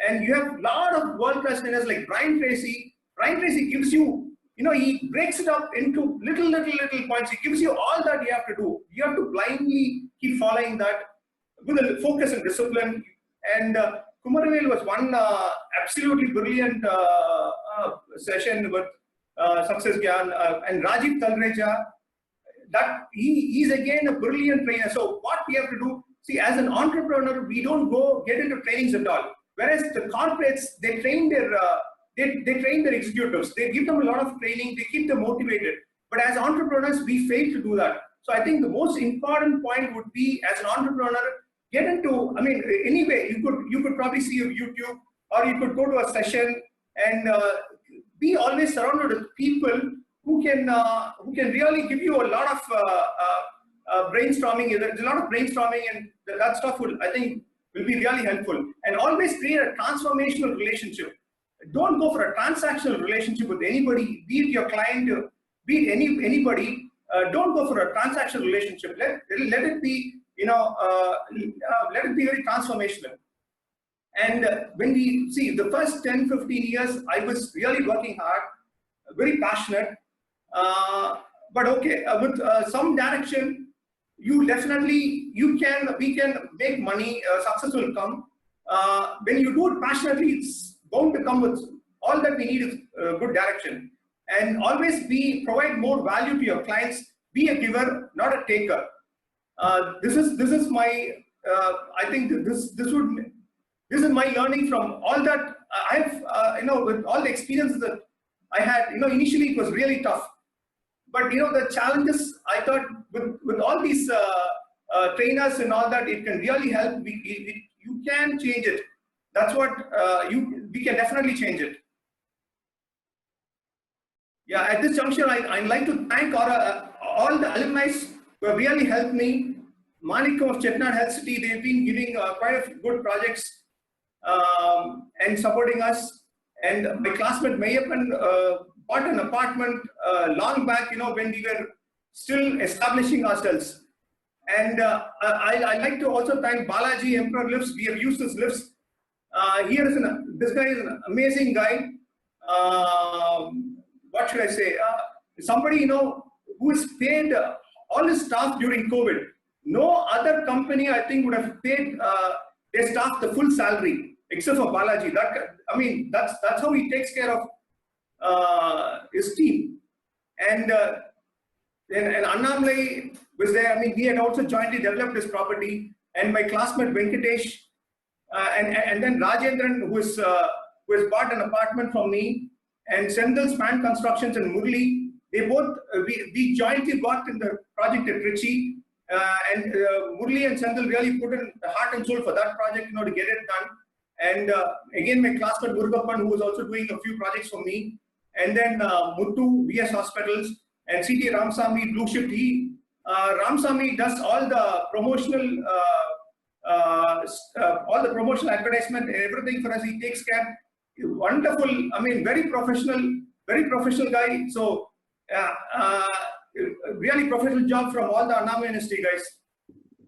and you have a lot of world-class trainers like Brian Tracy. Brian Tracy gives you, he breaks it up into little points. He gives you all that you have to do. You have to blindly keep following that with a focus and discipline. And Kumaravel was one absolutely brilliant session with Success Gyan, and Rajiv Talreja. That he's again a brilliant trainer. So what we have to do, see, as an entrepreneur, we don't get into trainings at all. Whereas the corporates, they train their executives. They give them a lot of training. They keep them motivated. But as entrepreneurs, we fail to do that. So I think the most important point would be, as an entrepreneur, get into. Anyway, you could probably see a YouTube, or you could go to a session, and be always surrounded with people who can really give you a lot of brainstorming. There's a lot of brainstorming, and that stuff will be really helpful. And always create a transformational relationship. Don't go for a transactional relationship with anybody, be it your client, be it anybody. Don't go for a transactional relationship. Let it be, let it be very transformational. And when we see the first 10-15 years, I was really working hard, very passionate. But okay, with some direction, we can make money, success will come. When you do it passionately, it's bound to come with all that we need is good direction. And always provide more value to your clients. Be a giver, not a taker. This is my, I think this is my learning from all that I've, with all the experiences that I had. Initially it was really tough. But the challenges, I thought with all these trainers and all that, it can really help. You can change it. That's what we can definitely change it. Yeah, at this juncture, I'd like to thank all the alumni who have really helped me. Manikam of Chetnad Health City, they've been giving quite a few good projects and supporting us. And my classmate Mayappan bought an apartment long back, when we were still establishing ourselves. And I'd like to also thank Balaji Emperor Lifts. We have used his lifts. This guy is an amazing guy. What should I say? Somebody, who has paid all his staff during COVID. No other company, I think, would have paid their staff the full salary, except for Balaji. That's how he takes care of his team. And Annamalai was there. He had also jointly developed this property. And my classmate Venkatesh, and then Rajendran, who has bought an apartment from me, and Sendal Span Constructions and Murli, they both, we jointly worked in the project at Trichy, and Murli and Sendal really put in heart and soul for that project, to get it done. And again, my classmate Murugappan, who was also doing a few projects for me, and then Muttu, VS Hospitals. and CT Ramsamy, Blue Shift. Ramsamy does all the promotional advertisement, everything for us. He takes care. Wonderful. I mean, very professional guy. So really professional job from all the Annamala University guys.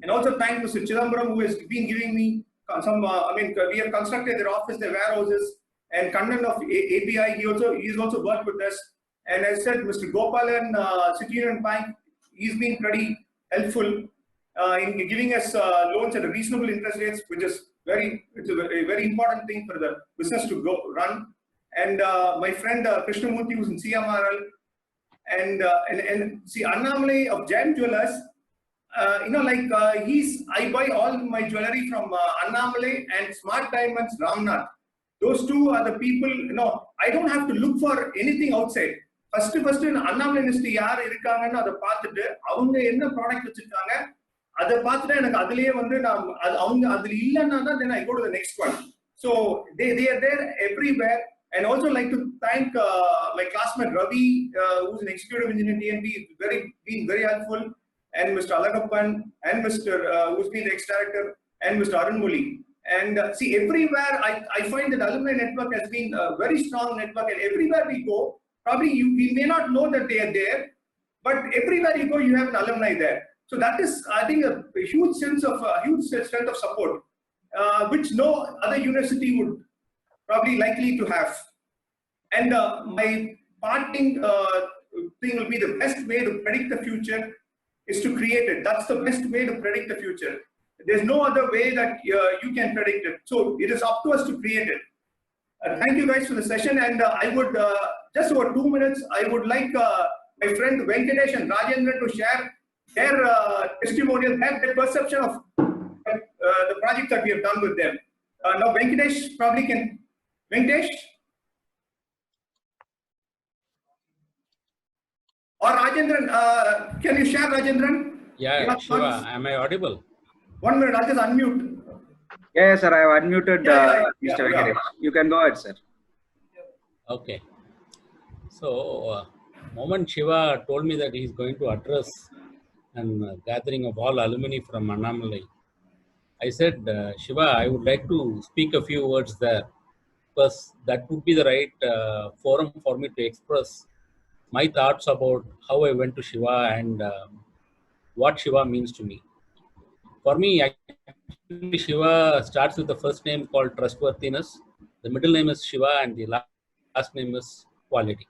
And also thank Mr. Chidambaram, who has been giving me some. We have constructed their office, their warehouses, and Kannan of ABI. He's also worked with us. And as I said, Mr. Gopalan, City Union Bank, he's been pretty helpful in giving us loans at a reasonable interest rates, which is it's a very important thing for the business to run. And my friend Krishnamurthy, who's in CMRL, and see Annamalai of Gem Jewelers. I buy all my jewelry from Annamalai and Smart Diamonds Ramnath. Those two are the people. I don't have to look for anything outside. First in Annamalai University, yaar irukanga adha paathuட்டு avanga enna product vechirukanga adha paathuட்டு enak adliye vandu avanga adli illana da then I go to the next one. So they are there everywhere. And also like to thank my classmate Ravi, who's an executive engineer TNB, been very helpful, and Mr. Alagappan, and Mr. Who's been the ex-director, and Mr. Arunmuli. And see, everywhere I find that alumni network has been a very strong network, and everywhere we go, probably we may not know that they are there, but everywhere you go, you have an alumni there. So that is, I think, a huge strength of support, which no other university would probably likely to have. And my parting thing will be the best way to predict the future is to create it. That's the best way to predict the future. There's no other way that you can predict it. So it is up to us to create it. Thank you guys for the session. And I would, just over 2 minutes, I would like my friend Venkatesh and Rajendra to share their testimonial, their perception of the project that we have done with them. Now Venkatesh probably can. Venkatesh? Or Rajendran, can you share, Rajendran? Yeah, Shiva, am I audible? 1 minute, I'll just unmute. Yeah, sir, I have unmuted Mr. Venkatesh. You can go ahead, sir. Okay. So, moment Shiva told me that he's going to address a gathering of all alumni from Annamalai, I said, Shiva, I would like to speak a few words there, because that would be the right forum for me to express my thoughts about how I went to Shiva and what Shiva means to me. For me, actually, Shiva starts with the first name called trustworthiness, the middle name is Shiva, and the last name is quality.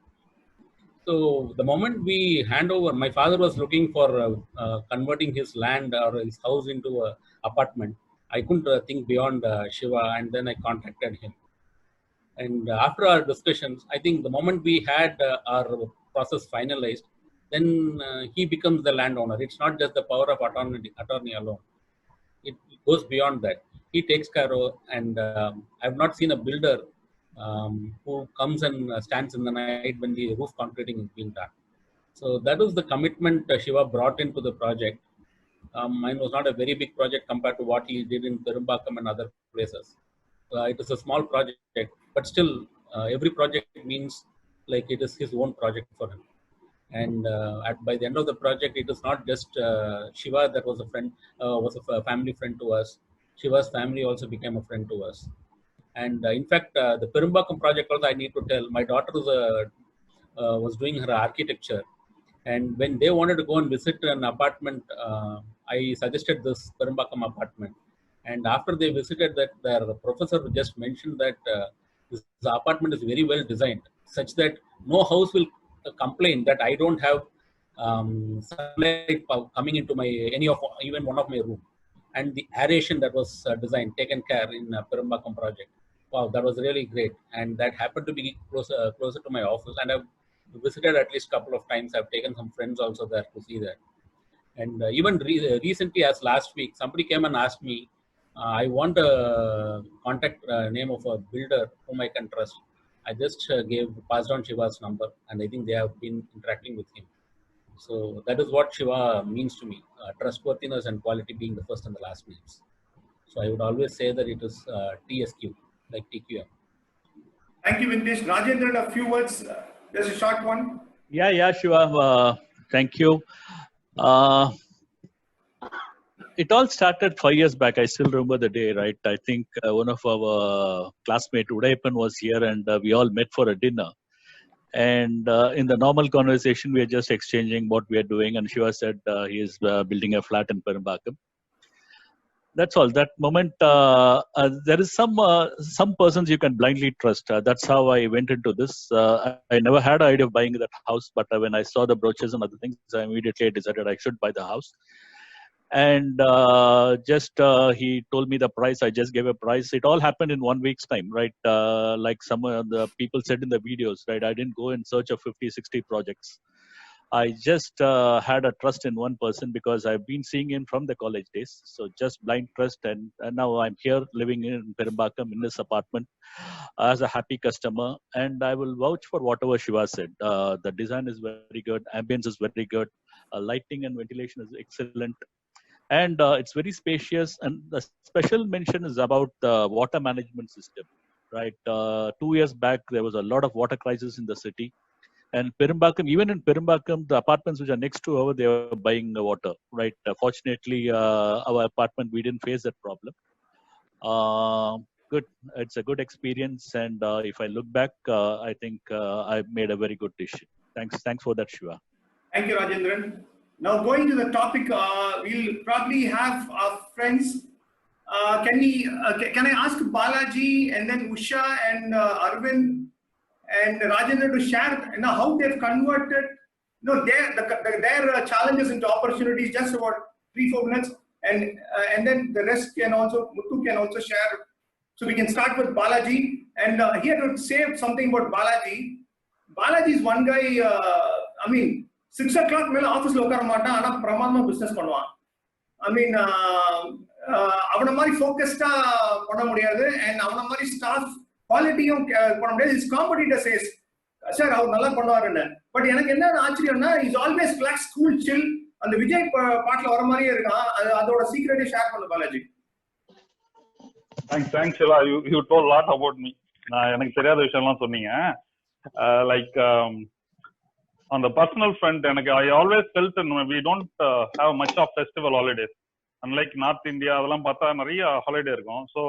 So the moment we hand over, my father was looking for converting his land or his house into an apartment. I couldn't think beyond Shiva, and then I contacted him. And after our discussions, I think the moment we had our process finalized, then he becomes the landowner. It's not just the power of attorney alone. It goes beyond that. He takes care of, and I've not seen a builder who comes and stands in the night when the roof concreting is being done. So that was the commitment Shiva brought into the project. Mine was not a very big project compared to what he did in Perumbakam and other places. It is a small project, but still every project means like it is his own project for him. And by the end of the project, it is not just Shiva that was a friend, was a family friend to us. Shiva's family also became a friend to us. And in fact, the Perumbakam project also, I need to tell, my daughter was doing her architecture. And when they wanted to go and visit an apartment, I suggested this Perumbakam apartment. And after they visited that, their professor just mentioned that this apartment is very well designed, such that no house will complain that I don't have sunlight coming into even one of my room. And the aeration that was taken care in Perumbakam project. Wow, that was really great. And that happened to be closer to my office. And I've visited at least a couple of times. I've taken some friends also there to see that. And even recently, as last week, somebody came and asked me, I want a contact name of a builder whom I can trust. I just passed on Shiva's number, and I think they have been interacting with him. So that is what Shiva means to me, trustworthiness and quality being the first and the last names. So I would always say that it is TSQ, like TQM. Thank you, Venkatesh. Rajendran, a few words, just a short one. Yeah, Shiva. Thank you. It all started 5 years back. I still remember the day, right? I think one of our classmates, Udayappan, was here, and we all met for a dinner. And in the normal conversation, we are just exchanging what we are doing. And Shiva said he is building a flat in Perambakam. That's all. That moment, there is some persons you can blindly trust. That's how I went into this. I never had an idea of buying that house, but when I saw the brochures and other things, I immediately decided I should buy the house. And he told me the price. I just gave a price. It all happened in 1 week's time, right? Like some of the people said in the videos, right? I didn't go in search of 50, 60 projects. I just had a trust in one person because I've been seeing him from the college days. So just blind trust. And now I'm here living in Perambakam in this apartment as a happy customer. And I will vouch for whatever Shiva said. The design is very good. Ambience is very good. Lighting and ventilation is excellent. And it's very spacious. And the special mention is about the water management system, right? 2 years back, there was a lot of water crisis in the city. And Perambakam, even in Perambakam, the apartments which are next to our, they were buying the water, right? Fortunately, our apartment, we didn't face that problem. Good. It's a good experience. And if I look back, I think I made a very good decision. Thanks for that, Shiva. Thank you, Rajendran. Now going to the topic, we'll probably have our friends. Can I ask Balaji and then Usha and Arvind and Rajendran to share how they've converted their challenges into opportunities, just about 3-4 minutes, and then the rest can also, Muthu can also share. So we can start with Balaji, and here to say something about Balaji. Balaji is one guy, 6 o'clock மேல ஆபீஸ்ல உட்கார மாட்டான், ஆனா பிரமாதமா business பண்ணுவான். அவன மாதிரி ஃபோக்கஸ்டா பண்ண முடியாது, and அவன மாதிரி ஸ்டாஃப் குவாலிட்டியும் பண்ண முடியாது. இஸ் காம்படிட்டர் சேஸ் சார் அவர் நல்லா பண்ணுவாருன்னு. பட் எனக்கு என்ன ஆச்சரியம்னா, இஸ் ஆல்வேஸ் ரிலாக்ஸ், கூல், சில். அந்த விஜய் பாட்டுல வர மாதிரியே இருக்கான். அதோட சீக்ரெட்டை ஷேர் பண்ணு Balaji. Thanks Shiva. You told a lot about me. எனக்கு தெரியாத விஷயம்லாம் சொன்னீங்க. Like on the personal front, I always felt we don't have much of festival holidays. Unlike North India, அதெல்லாம் பார்த்தா நிறைய holiday இருக்கும். So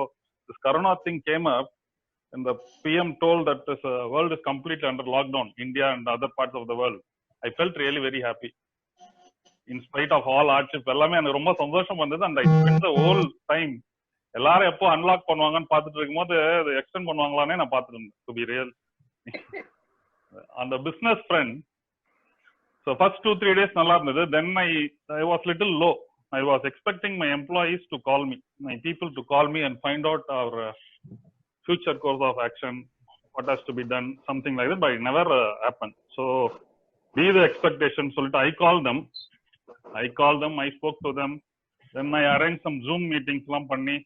this corona thing came up, and the PM told that this world is completely under lockdown, India and other parts of the world. I felt really very happy. In spite of all hardship, எல்லாமே எனக்கு ரொம்ப சந்தோஷம் வந்தது. And I spent the whole time எல்லாரும் எப்போ unlock பண்ணுவாங்கன்னு பார்த்துட்டு இருக்கும்போது அது எக்ஸ்டெண்ட் பண்ணுவாங்களானே நான் பார்த்துட்டு இருந்தேன். To be real. On the business front, so first 2-3 days நல்லா இருந்தது. Then I was little low. I was expecting my employees to call me, my people to call me and find out our future course of action, what has to be done, something like that, but it never happened. So be the expectation. So I called them, I spoke to them, then I arranged some Zoom meetings lam panni.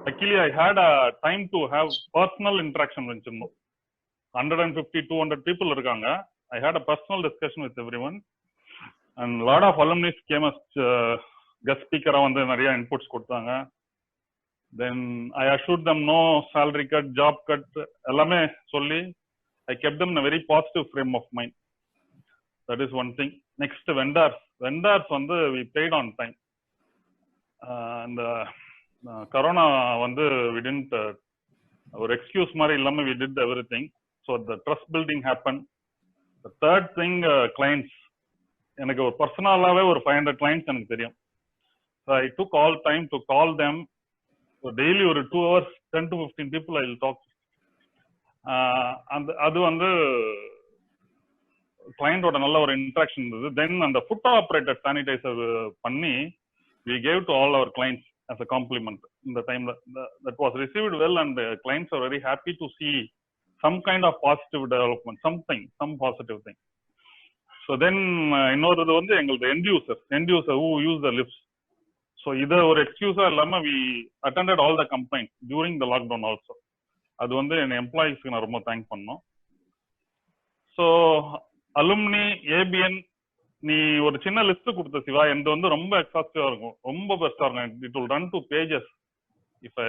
Luckily I had a time to have personal interaction with 150-200 people irukanga. I had a personal discussion with everyone, and a lot of alumni came as guest speaker வந்து நிறைய inputs கொடுத்தாங்க. Then I assured them no salary cut, job cut, எல்லாமே சொல்லி I kept them in a very positive frame of mind. That is one thing. Next, vendors வந்து we paid on time. And corona வந்து we didn't ஒரு excuse மாதிரி இல்லாம we did everything. So the trust building happened. The third thing, clients. எனக்கு ஒரு பர்சனலாவே ஒரு 500 clients எனக்கு தெரியும். So I took all time to call them. So daily ஒரு 2 hours 10 to 15 people I will talk. அது வந்து கிளைண்டோட நல்ல ஒரு இன்ட்ராக்ஷன் இருந்தது. தென் அந்த ஃபுட் ஆப்ரேட்டட் சானிடைசர் பண்ணி we gave to all our clients as a compliment in the time that was received well, and the clients are very happy to see some kind of positive development, some positive thing. So then இன்னொரு வந்து எங்களுக்கு end user who use the lifts. So இத ஒரு எக்ஸ்கியூஸா இல்லாம we attended all the complaints during the lockdown also. அது வந்து என் எம்ப்ளாயிஸ்க்கு நான் ரொம்ப தேங்க் பண்ணோம். ஸோ அலுமினி ABN நீ ஒரு சின்ன லிஸ்ட் கொடுத்த சிவா, எந்த வந்து ரொம்ப எக்ஸாஸ்டிவா இருக்கும், ரொம்ப பெஸ்டா இருக்கும். It will run to pages. இப்ப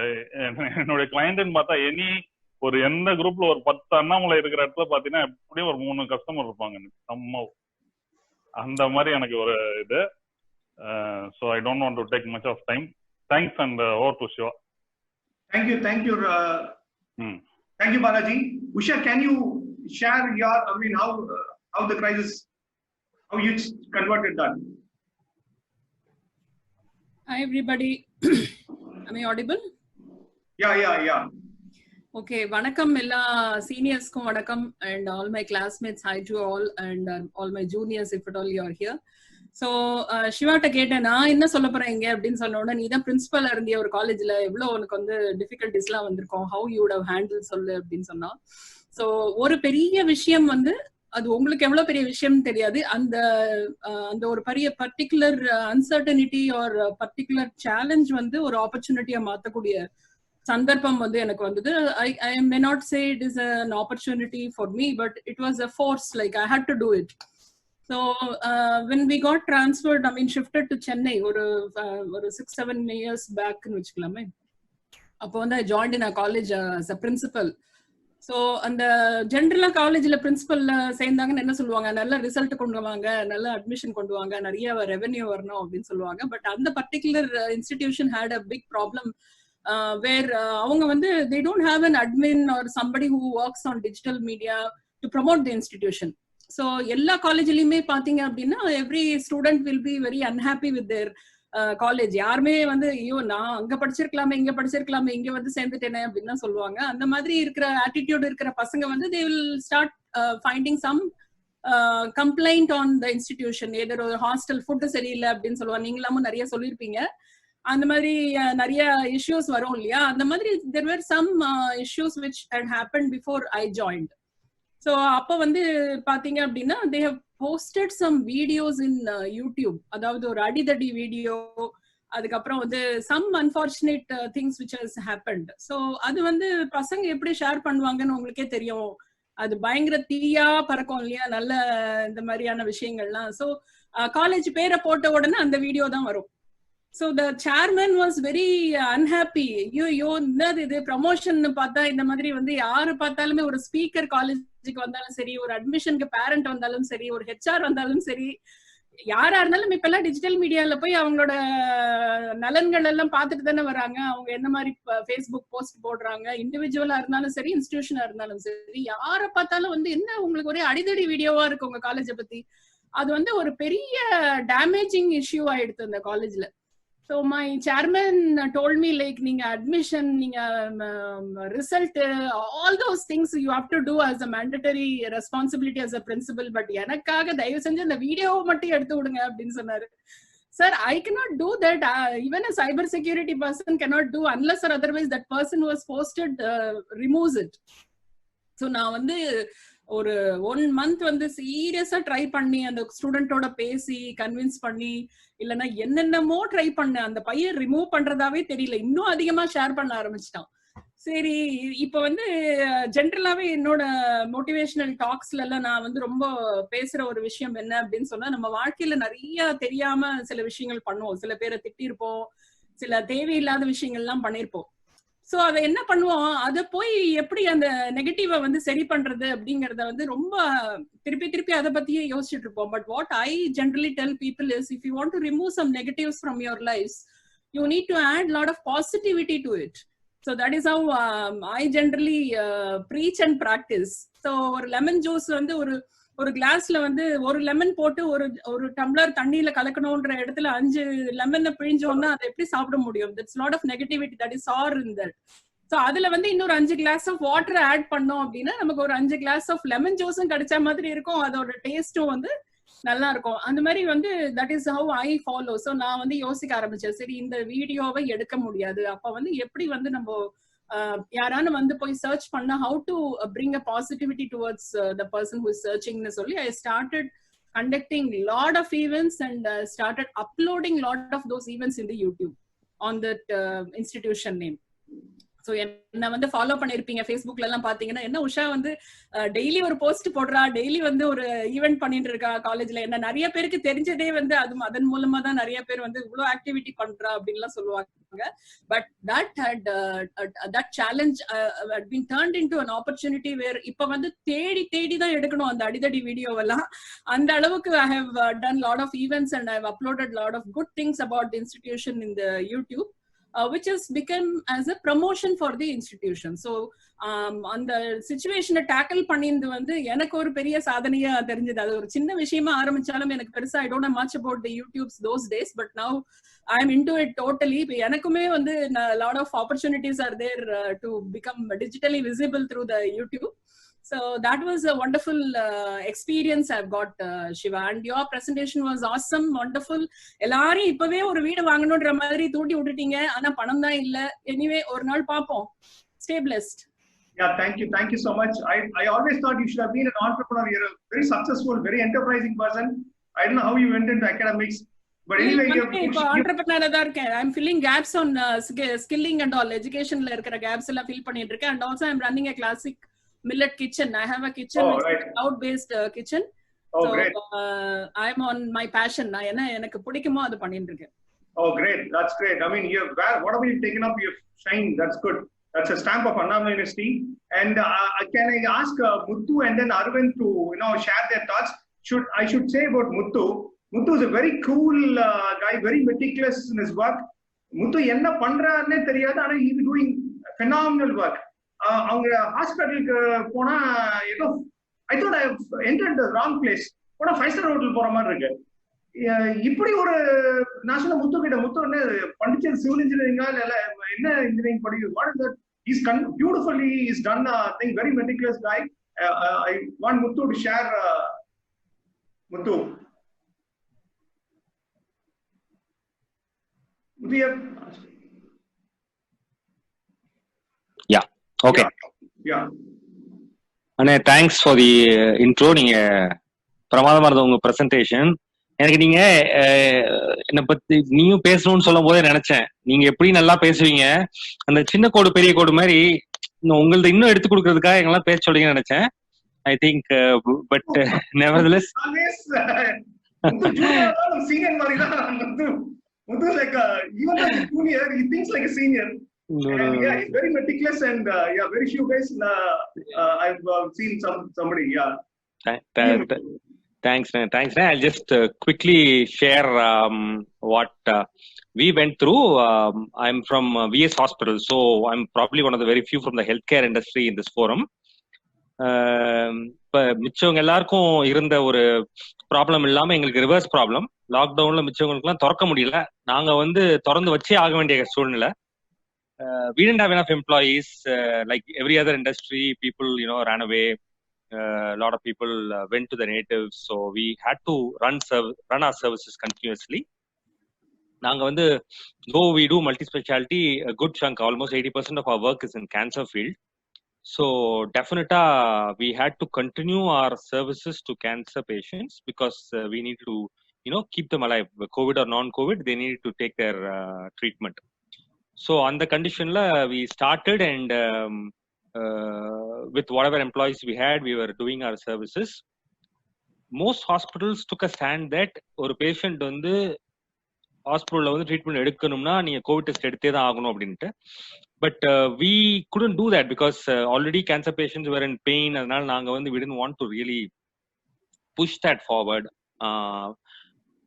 என்னுடைய கிளைண்ட்னு பார்த்தா எனி ஒரு எந்த குரூப்ல ஒரு 10 அண்ணாமலை இருக்கிற இடத்துல பாத்தீங்கன்னா எப்படியும் ஒரு 3 கஸ்டமர் இருப்பாங்க நம்ம அந்த மாதிரி எனக்கு ஒரு இது. So I don't want to take much of time. Thanks and over to Siva. Thank you, Balaji. Usha, can you share your, how the crisis, how you converted that? Hi everybody. Am I audible? Yeah. Okay, vanakkam ella seniors ku vanakkam and all my classmates, hi to all, and all my juniors if at all you are here. So Shiva-ta கேட்டேன், நான் என்ன சொல்ல போறேன் இங்க அப்படின்னு சொன்ன உடனே, நீ தான் பிரின்சிபலா இருந்திய ஒரு காலேஜ்ல, எவ்வளவு உனக்கு வந்து டிஃபிகல்டிஸ் எல்லாம் வந்திருக்கும், how you would have handle சொல்லு அப்படின்னு சொன்னா. ஸோ ஒரு பெரிய விஷயம் வந்து அது உங்களுக்கு எவ்வளவு பெரிய விஷயம் தெரியாது, அந்த அந்த ஒரு பெரிய particular uncertainty R particular challenge வந்து ஒரு ஆப்பர்ச்சுனிட்டியா மாத்தக்கூடிய சந்தர்ப்பம் வந்து எனக்கு வந்தது. I may not say it is an opportunity for me, but it was a force, like I had to do it. So when we got transferred, shifted to Chennai ஒரு 6-7 years back னு வெச்சுக்கலாமே. அப்போ வந்து I joined in a college as a principal. So அந்த ஜென்ரலா காலேஜ்ல பிரின்சிபல்ல சேர்ந்தாங்கன்னு என்ன சொல்லுவாங்க, நல்ல ரிசல்ட் கொண்டு வாங்க, நல்ல அட்மிஷன் கொண்டு வாங்க, நிறைய ரெவென்யூ வரணும் அப்படின்னு சொல்லுவாங்க. பட் அந்த particular institution had a big problem where அவங்க வந்து they don't have an admin or somebody who works on digital media to promote the institution. So எல்லா காலேஜ்லயுமே பாத்தீங்க அப்படின்னா every student will be very unhappy with their college. யாருமே வந்து ஐயோ நான் அங்க படிச்சிருக்கலாமே, இங்க படிச்சிருக்கலாமே, இங்க வந்து சேர்ந்துட்டேனே அப்படின்னு தான் சொல்லுவாங்க. அந்த மாதிரி இருக்கிற ஆட்டிடியூட் இருக்கிற பசங்க வந்து they will start finding some complaint on the institution. ஏதோ ஒரு ஹாஸ்டல் ஃபுட்டு சரியில்லை அப்படின்னு சொல்லுவாங்க, நீங்களாமும் நிறைய சொல்லியிருப்பீங்க. அந்த மாதிரி நிறைய இஷ்யூஸ் வரும் இல்லையா. அந்த மாதிரி there were some issues which had happened before I joined. So அப்போ வந்து பாத்தீங்க அப்படின்னா they have posted some videos in YouTube, அதாவது ஒரு அடிதடி வீடியோ, அதுக்கப்புறம் வந்து some unfortunate things which has happened. So அது வந்து பசங்க எப்படி ஷேர் பண்ணுவாங்கன்னு உங்களுக்கே தெரியும், அது பயங்கர தீயா பறக்கும் இல்லையா, நல்ல இந்த மாதிரியான விஷயங்கள்லாம். ஸோ காலேஜ் பேரை போட்ட உடனே அந்த வீடியோ தான் வரும். So the chairman was very unhappy. ஐயோ என்னது இது ப்ரமோஷன் பார்த்தா இந்த மாதிரி வந்து யாரு பார்த்தாலுமே, ஒரு ஸ்பீக்கர் காலேஜுக்கு வந்தாலும் சரி, ஒரு அட்மிஷனுக்கு பேரண்ட் வந்தாலும் சரி, ஒரு ஹெச்ஆர் வந்தாலும் சரி, யாரா இருந்தாலும் இப்ப எல்லாம் டிஜிட்டல் மீடியால போய் அவங்களோட நலன்கள் எல்லாம் பார்த்துட்டு தானே வராங்க. அவங்க என்ன மாதிரி ஃபேஸ்புக் போஸ்ட் போடுறாங்க, இண்டிவிஜுவலா இருந்தாலும் சரி, இன்ஸ்டிடியூஷனா இருந்தாலும் சரி, யாரை பார்த்தாலும் வந்து என்ன உங்களுக்கு ஒரே அடிதடி வீடியோவா இருக்கு உங்க காலேஜை பத்தி. அது வந்து ஒரு பெரிய டேமேஜிங் இஷ்யூ ஆயிடுது அந்த காலேஜ்ல. So my chairman told me like நீங்க அட்மிஷன், நீங்க result, all those things you have to do as a mandatory responsibility as a principal. But எனக்காக தயவு செஞ்சு அந்த வீடியோவை மட்டும் எடுத்து விடுங்க அப்படின்னு சொன்னாரு. Sir, I cannot do that. Even a cyber security person cannot do unless or otherwise that person who has posted removes it. So நான் வந்து ஒரு 1 month வந்து சீரியஸா ட்ரை பண்ணி அந்த ஸ்டூடெண்டோட பேசி கன்வின்ஸ் பண்ணி, இல்லைன்னா என்னென்னமோ ட்ரை பண்ண, அந்த பையன் ரிமூவ் பண்றதாவே தெரியல, இன்னும் அதிகமா ஷேர் பண்ண ஆரம்பிச்சிட்டான். சரி, இப்ப வந்து ஜென்ரலாவே என்னோட மோட்டிவேஷனல் டாக்ஸ்ல எல்லாம் நான் வந்து ரொம்ப பேசுற ஒரு விஷயம் என்ன அப்படின்னு சொன்னா, நம்ம வாழ்க்கையில நிறைய தெரியாம சில விஷயங்கள் பண்ணுவோம், சில பேரை திட்டிருப்போம், சில தேவையில்லாத விஷயங்கள்லாம் பண்ணிருப்போம். சோ அதை என்ன பண்ணுவோம், அதை போய் எப்படி அந்த நெகட்டிவ வந்து சரி பண்றது அப்படிங்கறத வந்து ரொம்ப திருப்பி அதை பத்தியே யோசிச்சுட்டு இருப்போம். But what I generally tell people is, if you want to remove some negatives from your life, you need to add lot of positivity to it. So that is how I generally preach and practice. So ஒரு lemon juice வந்து ஒரு கிளாஸ்ல வந்து ஒரு lemon போட்டு ஒரு tumbler தண்ணியில கலக்கணும்ன்ற இடத்துல 5 லெமனை பிழிஞ்சோம்னா அதை எப்படி சாப்பிட முடியும்? That's lot of negativity that is sour in that. So அதுல வந்து இன்னொரு 5 கிளாஸ் ஆஃப் வாட்டர் ஆட் பண்ணோம் அப்படின்னா நமக்கு ஒரு 5 கிளாஸ் ஆஃப் லெமன் ஜூஸும் கிடைச்ச மாதிரி இருக்கும், அதோட டேஸ்டும் வந்து நல்லா இருக்கும். அந்த மாதிரி வந்து that is how I follow. So நான் வந்து யோசிக்க ஆரம்பிச்சேன், சரி இந்த வீடியோவை எடுக்க முடியாது, அப்ப வந்து எப்படி வந்து நம்ம யாரானு வந்து போய் சர்ச் பண்ண how to bring a positivity towards the person who is searching னு சொல்லி I started conducting lot of events and started uploading lot of those events in the YouTube on that institution name. So என்ன வந்து follow பண்ணிருப்பீங்க ஃபேஸ்புக்ல எல்லாம் பாத்தீங்கன்னா, என்ன உஷா வந்து டெய்லி ஒரு போஸ்ட் போடுறா, டெய்லி வந்து ஒரு ஈவெண்ட் பண்ணிட்டு இருக்கா காலேஜ்ல. என்ன நிறைய பேருக்கு தெரிஞ்சதே வந்து அதன் மூலமா தான் நிறைய பேர் வந்து இவ்வளவு ஆக்டிவிட்டி பண்றா அப்படின்லாம் சொல்லுவாங்க. But that challenge had been turned into an opportunity where இப்ப வந்து தேடி தான் எடுக்கணும் அந்த அடிதடி வீடியோவெல்லாம். அந்த அளவுக்கு I have done lot of events and I have uploaded lot of good things about the institution in the YouTube. Which has become as a promotion for the institution. So அந்த சிச்சுவேஷனை டேக்கிள் பண்ணிருந்து வந்து எனக்கு ஒரு பெரிய சாதனையா தெரிஞ்சது. அது ஒரு சின்ன விஷயமா ஆரம்பிச்சாலும் எனக்கு பெருசா I don't know much about the YouTubes those days, but now I am into it totally. எனக்குமே வந்து lot of opportunities are there to become digitally visible through the YouTube. So that was a wonderful experience I've got, Shiva, and your presentation was awesome, wonderful. எல்லாரும் இப்பவே ஒரு வீடு வாங்கணும்ன்ற மாதிரி தூண்டி விட்டுட்டீங்க, ஆனா பணம் தான் இல்ல. Anyway, ஒரு நாள் பாப்போம். Stay blessed. Yeah, thank you so much. I always thought you should have been an entrepreneur. You're a very successful, very enterprising person. I don't know how you went into academics, but anyway, இப்போ entrepreneur தான் இருக்கேன். I'm filling gaps on skilling and all, educationல இருக்கிற gaps எல்லாம் fill பண்ணிட்டு இருக்கேன். And also I'm running a classic millet kitchen. I have a kitchen, which is a cloud-based kitchen. Oh, so great. I'm on my passion. நான் என்ன எனக்கு பிடிக்குமோ அது பண்ணிட்டு இருக்கேன். Oh, great. That's great. I mean, whatever you've taken up, you've shined. That's good. That's a stamp of Annamalai University. And can I ask Muthu and then Arvind to share their thoughts? I should say about Muthu. Muthu is a very cool guy, very meticulous in his work. Muthu enna பண்றாருன்னே தெரியாது, ஆனா he is doing phenomenal work. அவங்க ஹாஸ்பிட்டலுக்கு போனா ஏதோ I thought I have entered the wrong place. போனா 5-star hotel போற மாதிரி இருக்கு. இப்படி ஒரு நேஷனல் முத்து கிட்ட முத்து படிச்சது சிவில் இன்ஜினியரிங்கா இல்ல என்ன இன்ஜினியரிங் படிக்குது? What is that? He's beautifully he's done a thing, very meticulous guy. I want Muthu to share. Muthu, yeah, okay, yeah. அண்ணே, தேங்க்ஸ் ஃபார் தி இன்ட்ரோ. நீங்க பிரமாதமா இருந்த உங்க பிரசன்டேஷன். எனக்கு நீங்க என்னை பத்தி நீயும் பேசணும்னு சொல்லும் போதே நினைச்சேன், நீங்க எப்படி நல்லா பேசுவீங்க, அந்த சின்ன கோடு பெரிய கோடு மாதிரி உங்களது இன்னும் எடுத்து கொடுக்கறதுக்காக எங்கெல்லாம் பேச சொல்றீங்கன்னு நினைச்சேன். I think but nevertheless senior Muthu like even like a junior, he thinks like a senior. Yeah, he's very meticulous and very few guys I've seen somebody. Thanks. I'll just quickly share what we went through. I'm from VS Hospital, so I'm probably one of the very few from the healthcare industry in this forum. இப்போ மிச்சவங்க எல்லாருக்கும் இருந்த ஒரு problem இல்லாம எங்களுக்கு reverse problem. லாக்டவுன்ல மிச்சவங்களுக்குலாம் திறக்க முடியல, நாங்க வந்து திறந்து வச்சே ஆக வேண்டிய சூழ்நிலை. We didn't have enough employees. Like every other industry, people ran away. A lot of people went to the natives, so we had to run our services continuously. நாங்க வந்து though we do multi-specialty, a good chunk, almost 80% of our work is in cancer field. So definitely we had to continue our services to cancer patients because we need to keep them alive. COVID or non-COVID, they need to take their treatment. So on the condition we started, and with whatever employees we had, we were doing our services. Most hospitals took a stand that ஒரு patient வந்து ஹாஸ்பிட்டல்ல வந்து treatment எடுக்கணும்னா நீங்க Covid test எடுத்தே தான் ஆகணும் அப்படின்ட்டு. But we couldn't do that because already cancer patients were in pain. அதனால நாங்க வந்து we didn't want to really push that forward.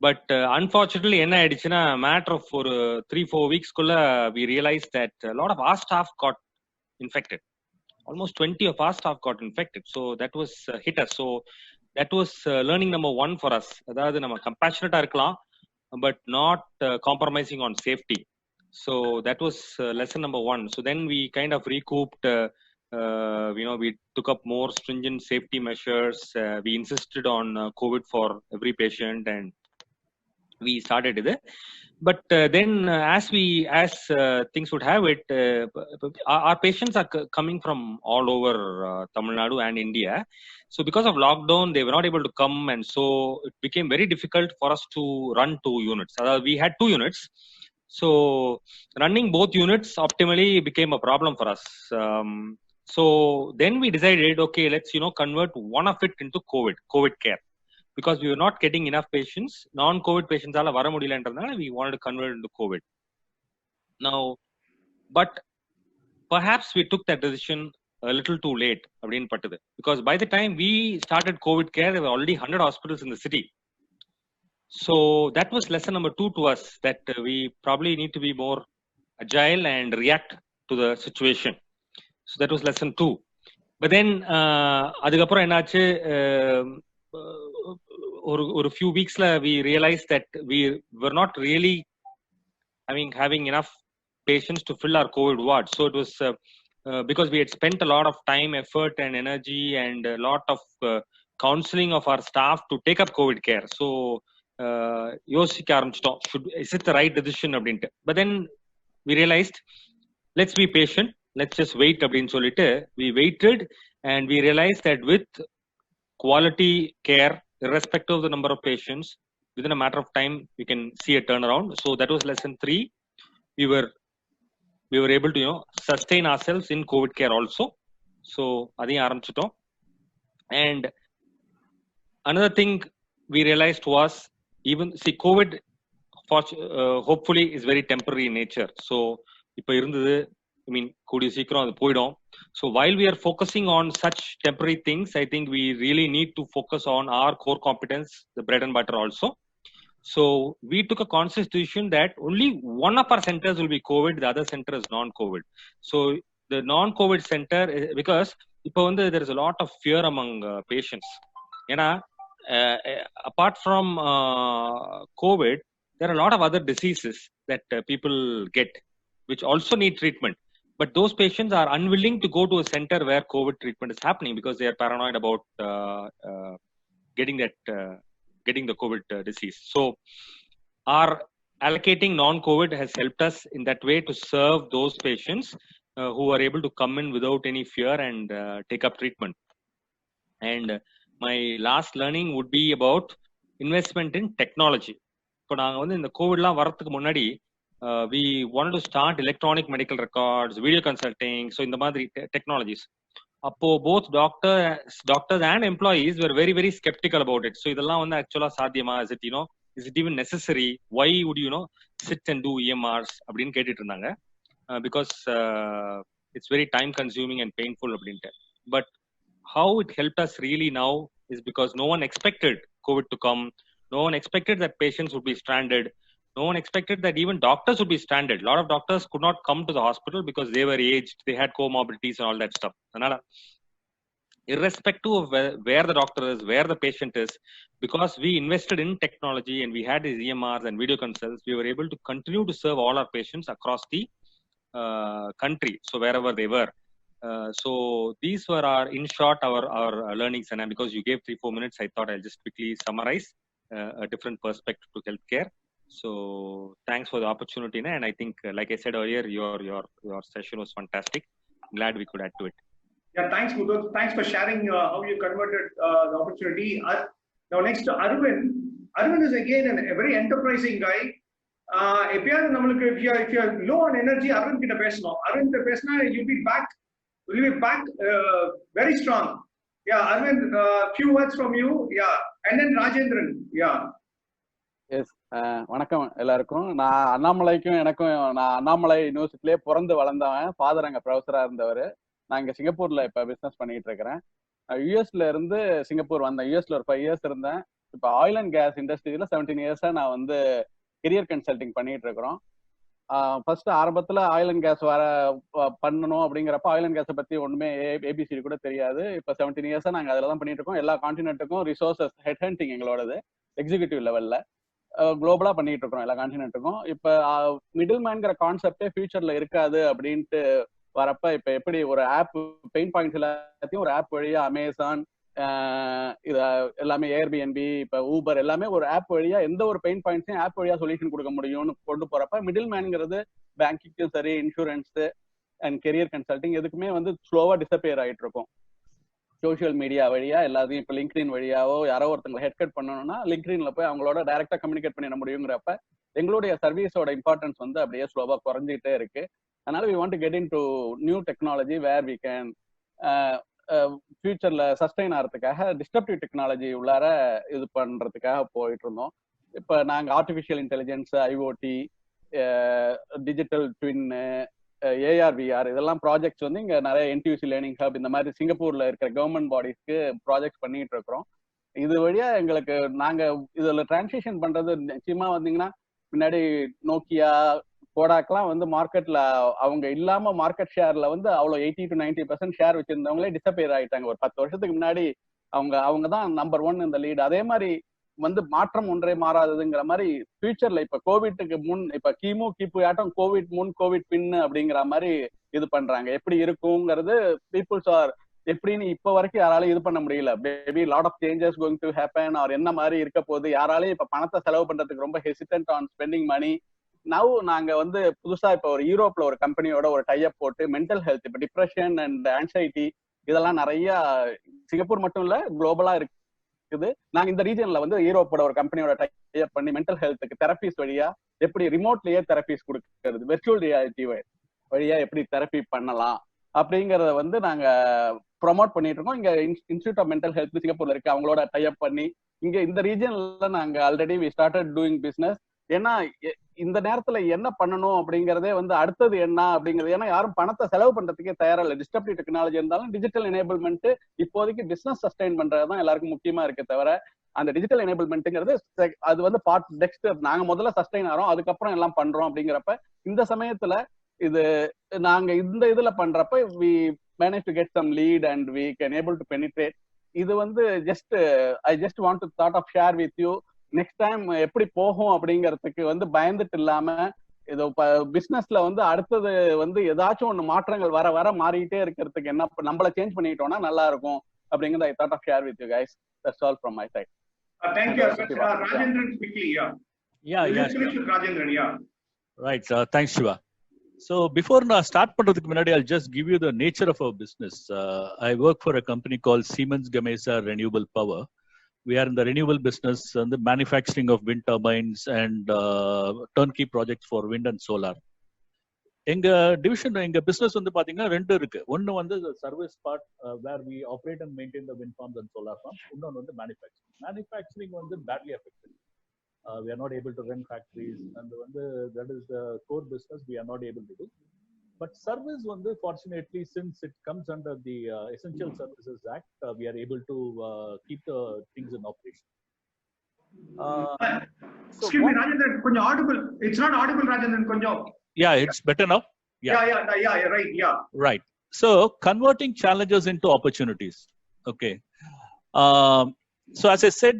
But unfortunately என்ன ஆயிடுச்சுன்னா, matter of ஒரு 3-4 weeksக்குள்ள we realized that a lot of our staff got infected. Almost 20 of our staff got infected. So that was hit us. So that was learning number 1 for us. அதாவது நம்ம கம்பேஷனட்டா இருக்கலாம், but not compromising on safety. So that was lesson number 1. So then we kind of recouped. We took up more stringent safety measures. We insisted on COVID for every patient, and we started it. But then as things would have it, our patients are coming from all over Tamil Nadu and India. So because of lockdown, they were not able to come, and so it became very difficult for us to run 2 units. We had 2 units. So running both units optimally became a problem for us. So then we decided, okay, let's convert one of it into COVID care, because we were not getting enough patients. Non-COVID patients alla vara mudiyalன்றதுனால we wanted to convert into COVID. Now, but perhaps we took that decision a little too late, because by the time we started COVID care, there were already 100 hospitals in the city. So that was lesson number 2 to us, that we probably need to be more agile and react to the situation. So that was lesson 2. But then adukapra enaachu ஒரு few weeks la we realized that we were not really having enough patients to fill our COVID ward. So it was because we had spent a lot of time, effort and energy and a lot of counseling of our staff to take up COVID care. So யோசிக்க ஆரம்பிச்சிட்டோம், is it the right decision அப்படின்ட்டு. But then we realized, let's be patient, let's just wait அப்படின்னு சொல்லிட்டு we waited, and we realized that with quality care, irrespective of the number of patients, within a matter of time we can see a turnaround. So that was lesson 3. We were able to sustain ourselves in COVID care also. So அதையும் ஆரம்பிச்சிட்டோம். And another thing we realized was, even see, COVID hopefully is very temporary in nature. So இப்போ இருந்தது, கூடிய சீக்கிரம் அது போயிடும். So while we are focusing on such temporary things, I think we really need to focus on our core competence, the bread and butter also. So we took a conscious decision that only one of our centers will be COVID, the other center is non-COVID. So the non-COVID center, because இப்போ there is a lot of fear among patients. ஏன்னா apart from COVID, there are a lot of other diseases that people get, which also need treatment. But those patients are unwilling to go to a center where COVID treatment is happening, because they are paranoid about getting the COVID disease. So our allocating non-COVID has helped us in that way to serve those patients who are able to come in without any fear and take up treatment. And my last learning would be about investment in technology. இப்போ நாங்கள் இந்த கோவிட்லாம் வரத்துக்கு முன்னாடி we wanted to start electronic medical records, video consulting, so இந்த மாதிரி technologies. அப்போ both doctors and employees were very very skeptical about it. So இதெல்லாம் actually சாத்தியமா, is it even necessary, why would you sit and do EMRs அப்படின்னு கேட்டுட்டு இருந்தாங்க, because it's very time consuming and painful அப்படின்ட்டு. But how it helped us really now is because no one expected COVID to come, no one expected that patients would be stranded, no one expected that even doctors would be stranded. A lot of doctors could not come to the hospital because they were aged, they had comorbidities and all that stuff. Anala, irrespective of where the doctor is, where the patient is, because we invested in technology and we had these EMRs and video consults, we were able to continue to serve all our patients across the country, so wherever they were. So these were in short our learnings, and because you gave 3-4 minutes, I thought I'll just quickly summarize a different perspective to healthcare. So thanks for the opportunity, and I think, like I said earlier, your session was fantastic. Glad we could add to it. Yeah, thanks Mudud. Thanks for sharing how you converted the opportunity. Now next to Arvind. Arvind is again a very enterprising guy. If you are low on energy, Arvind கிட்ட பேசணும். Arvind கிட்ட பேசினா you'll be back very strong. Yeah, Arvind, few words from you. Yeah, and then Rajendran. Yeah. Yes, வணக்கம் எல்லாருக்கும். நான் அண்ணாமலைக்கும் நான் அண்ணாமலை யூனிவர்சிட்டிலே பிறந்து வளர்ந்தவன். ஃபாதர் அங்கே ப்ரொஃபஸராக இருந்தவர். நான் இங்கே சிங்கப்பூரில் இப்போ பிஸ்னஸ் பண்ணிட்டு இருக்கிறேன். யூஎஸ்ல இருந்து சிங்கப்பூர் வந்தேன். யூஎஸ்ல ஒரு 5 years இருந்தேன். இப்போ ஆயில் அண்ட் கேஸ் இண்டஸ்ட்ரியில் 17 years நான் கெரியர் கன்சல்டிங் பண்ணிட்டு இருக்கிறோம். ஃபர்ஸ்ட் ஆரம்பத்தில் ஆயில் அண்ட் கேஸ் பண்ணணும் அப்படிங்கிறப்ப ஆயில் அண்ட் கேஸை பற்றி ஒன்றுமே ஏபிசிடி கூட தெரியாது. இப்போ 17 years நாங்கள் அதில் தான் பண்ணிட்டு இருக்கோம். எல்லா கான்டினென்ட்டுக்கும் ரிசோர்ஸஸ் ஹெட் ஹண்டிங் எங்களோடது எக்ஸிக்யூட்டிவ் லெவலில் குளோபலா பண்ணிட்டு இருக்கோம் எல்லா கான்டினென்ட்டுக்கும். இப்ப மிடில் மேன்ங்கிற கான்செப்டே ஃபியூச்சர்ல இருக்காது அப்படின்ட்டு வரப்ப இப்ப எப்படி ஒரு ஆப் பெயின் பாயிண்ட்ஸ் எல்லாத்தையும் ஒரு ஆப் வழியா அமேசான் இது எல்லாமே ஏர்பிஎன்பி இப்ப ஊபர் எல்லாமே ஒரு ஆப் வழியா எந்த ஒரு பெயின் பாயிண்ட்ஸையும் ஆப் வழியா சொல்யூஷன் கொடுக்க முடியும்னு கொண்டு போறப்ப மிடில் மேன்ங்கிறது பேங்கிங்கும் சரி, இன்சூரன்ஸ் அண்ட் கெரியர் கன்சல்டிங் எதுக்குமே ஸ்லோவா டிசப்பியர் ஆயிட்டு இருக்கும். சோசியல் மீடியா வழியா எல்லாத்தையும் இப்போ லிங்க்டின் வழியாவோ யாரோ ஒருத்தங்களை ஹெட் கட் பண்ணணும்னா லிங்க்டின்ல போய் அவங்களோட டைரக்டா கம்யூனிகேட் பண்ணிட முடியுங்கிறப்ப எங்களுடைய சர்வீஸோட இம்பார்ட்டன்ஸ் வந்து அப்படியே ஸ்லோவா குறைஞ்சிட்டே இருக்கு. அதனால we want to get into new technology where we can ஃபியூச்சர்ல சஸ்டைன் ஆகிறதுக்காக டிஸ்ட்ரப்டிவ் டெக்னாலஜி உள்ளார இது பண்றதுக்காக போயிட்டு இருந்தோம். இப்ப நாங்க artificial intelligence, IoT, digital twin, AR/VR இதெல்லாம் ப்ராஜெக்ட்ஸ் வந்து இங்க நிறைய NTUC லேர்னிங் ஹப் இந்த மாதிரி சிங்கப்பூர்ல இருக்கிற கவர்மெண்ட் பாடிஸ்க்கு ப்ராஜெக்ட் பண்ணிட்டு இருக்கிறோம். இது வழியா எங்களுக்கு நாங்க இதுல டிரான்சிஷன் பண்றது நிச்சயமா வந்தீங்கன்னா முன்னாடி நோக்கியா, கோடாக்லாம் வந்து மார்க்கெட்ல அவங்க இல்லாம மார்க்கெட் ஷேர்ல வந்து அவ்வளவு 80 to 90% ஷேர் வச்சிருந்தவங்களே டிசப்பியர் ஆயிட்டாங்க. ஒரு 10 வருஷத்துக்கு முன்னாடி அவங்க தான் நம்பர் 1 இந்த லீடு. அதே மாதிரி வந்து மாற்றம் ஒன்றே மாறாததுங்கிற மாதிரி ஃபியூச்சர்ல இப்ப கோவிட்டுக்கு முன், இப்ப கிபு ஆட்டம் கோவிட் முன் கோவிட் பின் அப்படிங்கிற மாதிரி இது பண்றாங்க. எப்படி இருக்குங்கிறது பீப்புள்ஸ் ஆர் எப்படின்னு இப்ப வரைக்கும் யாராலையும் இது பண்ண முடியல. Maybe lot of changes going to happen or என்ன மாதிரி இருக்க போகுது. யாராலையும் இப்ப பணத்தை செலவு பண்றதுக்கு ரொம்ப hesitant on spending money. Now நாங்க வந்து புதுசா இப்ப ஒரு யூரோப்ல ஒரு கம்பெனியோட ஒரு டைப் போட்டு மென்டல் ஹெல்த், இப்ப டிப்ரெஷன் அண்ட் ஆன்சைட்டி இதெல்லாம் நிறைய சிங்கப்பூர் மட்டும் இல்ல குளோபலா இருக்குது. நாங்க இந்த ரீஜன்ல வந்து யூரோப்போட ஒரு கம்பெனியோட டைப் பண்ணி மென்டல் ஹெல்த்துக்கு தெரபிஸ் வழியா எப்படி ரிமோட்லயே தெரபிஸ் கொடுக்கறது, வெர்ச்சுவல் ரியாலிட்டி வழியா எப்படி தெரப்பி பண்ணலாம் அப்படிங்கறத வந்து நாங்க ப்ரொமோட் பண்ணிட்டு இருக்கோம். இங்க இன்ஸ்டிடியூட் ஆஃப் மென்டல் ஹெல்த் சிங்கப்பூர்ல இருக்கு, அவங்களோட டைப் பண்ணி இங்க இந்த ரீஜன்ல நாங்க already we started doing business. ஏன்னா இந்த நேரத்துல என்ன பண்ணணும் அப்படிங்கறதே வந்து அடுத்தது என்ன அப்படிங்கிறது, ஏன்னா யாரும் பணத்தை செலவு பண்றதுக்கே தயாரா இல்லை. டிஸ்ட்ரப்டிவ் டெக்னாலஜி இருந்தாலும் டிஜிட்டல் எனேபிள்மெண்ட் இப்போதைக்கு பிசினஸ் சஸ்டைன் பண்றதுதான் எல்லாருக்கும் முக்கியமா இருக்கு தவிர அந்த டிஜிட்டல் எனேபிள்மெண்ட்ங்கிறது அது வந்து பார்ட் நெக்ஸ்ட். நாங்க முதல்ல சஸ்டைன் ஆறோம், அதுக்கப்புறம் எல்லாம் பண்றோம். அப்படிங்கிறப்ப இந்த சமயத்துல இது நாங்க இந்த இதுல பண்றப்ப we managed to get some lead and we can able to penetrate. இது வந்து I just want to thought of share with you. Next time எப்படி போகும் அப்படிங்கறதுக்கு வந்து பயந்துட்டு இல்லாம இது பிசினஸ்ல வந்து அடுத்தது வந்து ஏதாச்சும் ஒண்ணு மாற்றங்கள் வர வர மாறிட்டே இருக்கிறதுக்கு என்ன நம்மள சேஞ்ச் பண்ணிட்டோம்னா நல்லா இருக்கும் அப்படிங்கறத I thought of share with you guys. That's all from my side. Thank you. Rajendran quickly, Rajendran, Right, thanks Shiva. So before start பண்றதுக்கு முன்னாடி I'll just give you the nature of our business. I work for a company called Siemens Gamesa Renewable Power. We are in the renewable business and the manufacturing of wind turbines and turnkey projects for wind and solar. எங்க division, எங்க business வந்து பாத்தீங்கன்னா ரெண்டு இருக்கு. ஒன்னு வந்து service part where we operate and maintain the wind farms and solar farms. இன்னொன்று வந்து மேனுஃபேக்சரிங் வந்து badly affected. We are not able to run factories and that is the core business we are not able to do. But service fortunately, since it comes under the Essential Services Act, we are able to keep the things in operation. Excuse me, Rajendran, konja audible. It's not audible, Rajendran, konja. Yeah, it's better now. Yeah, right, yeah. Right. So converting challenges into opportunities. Okay. So as I said,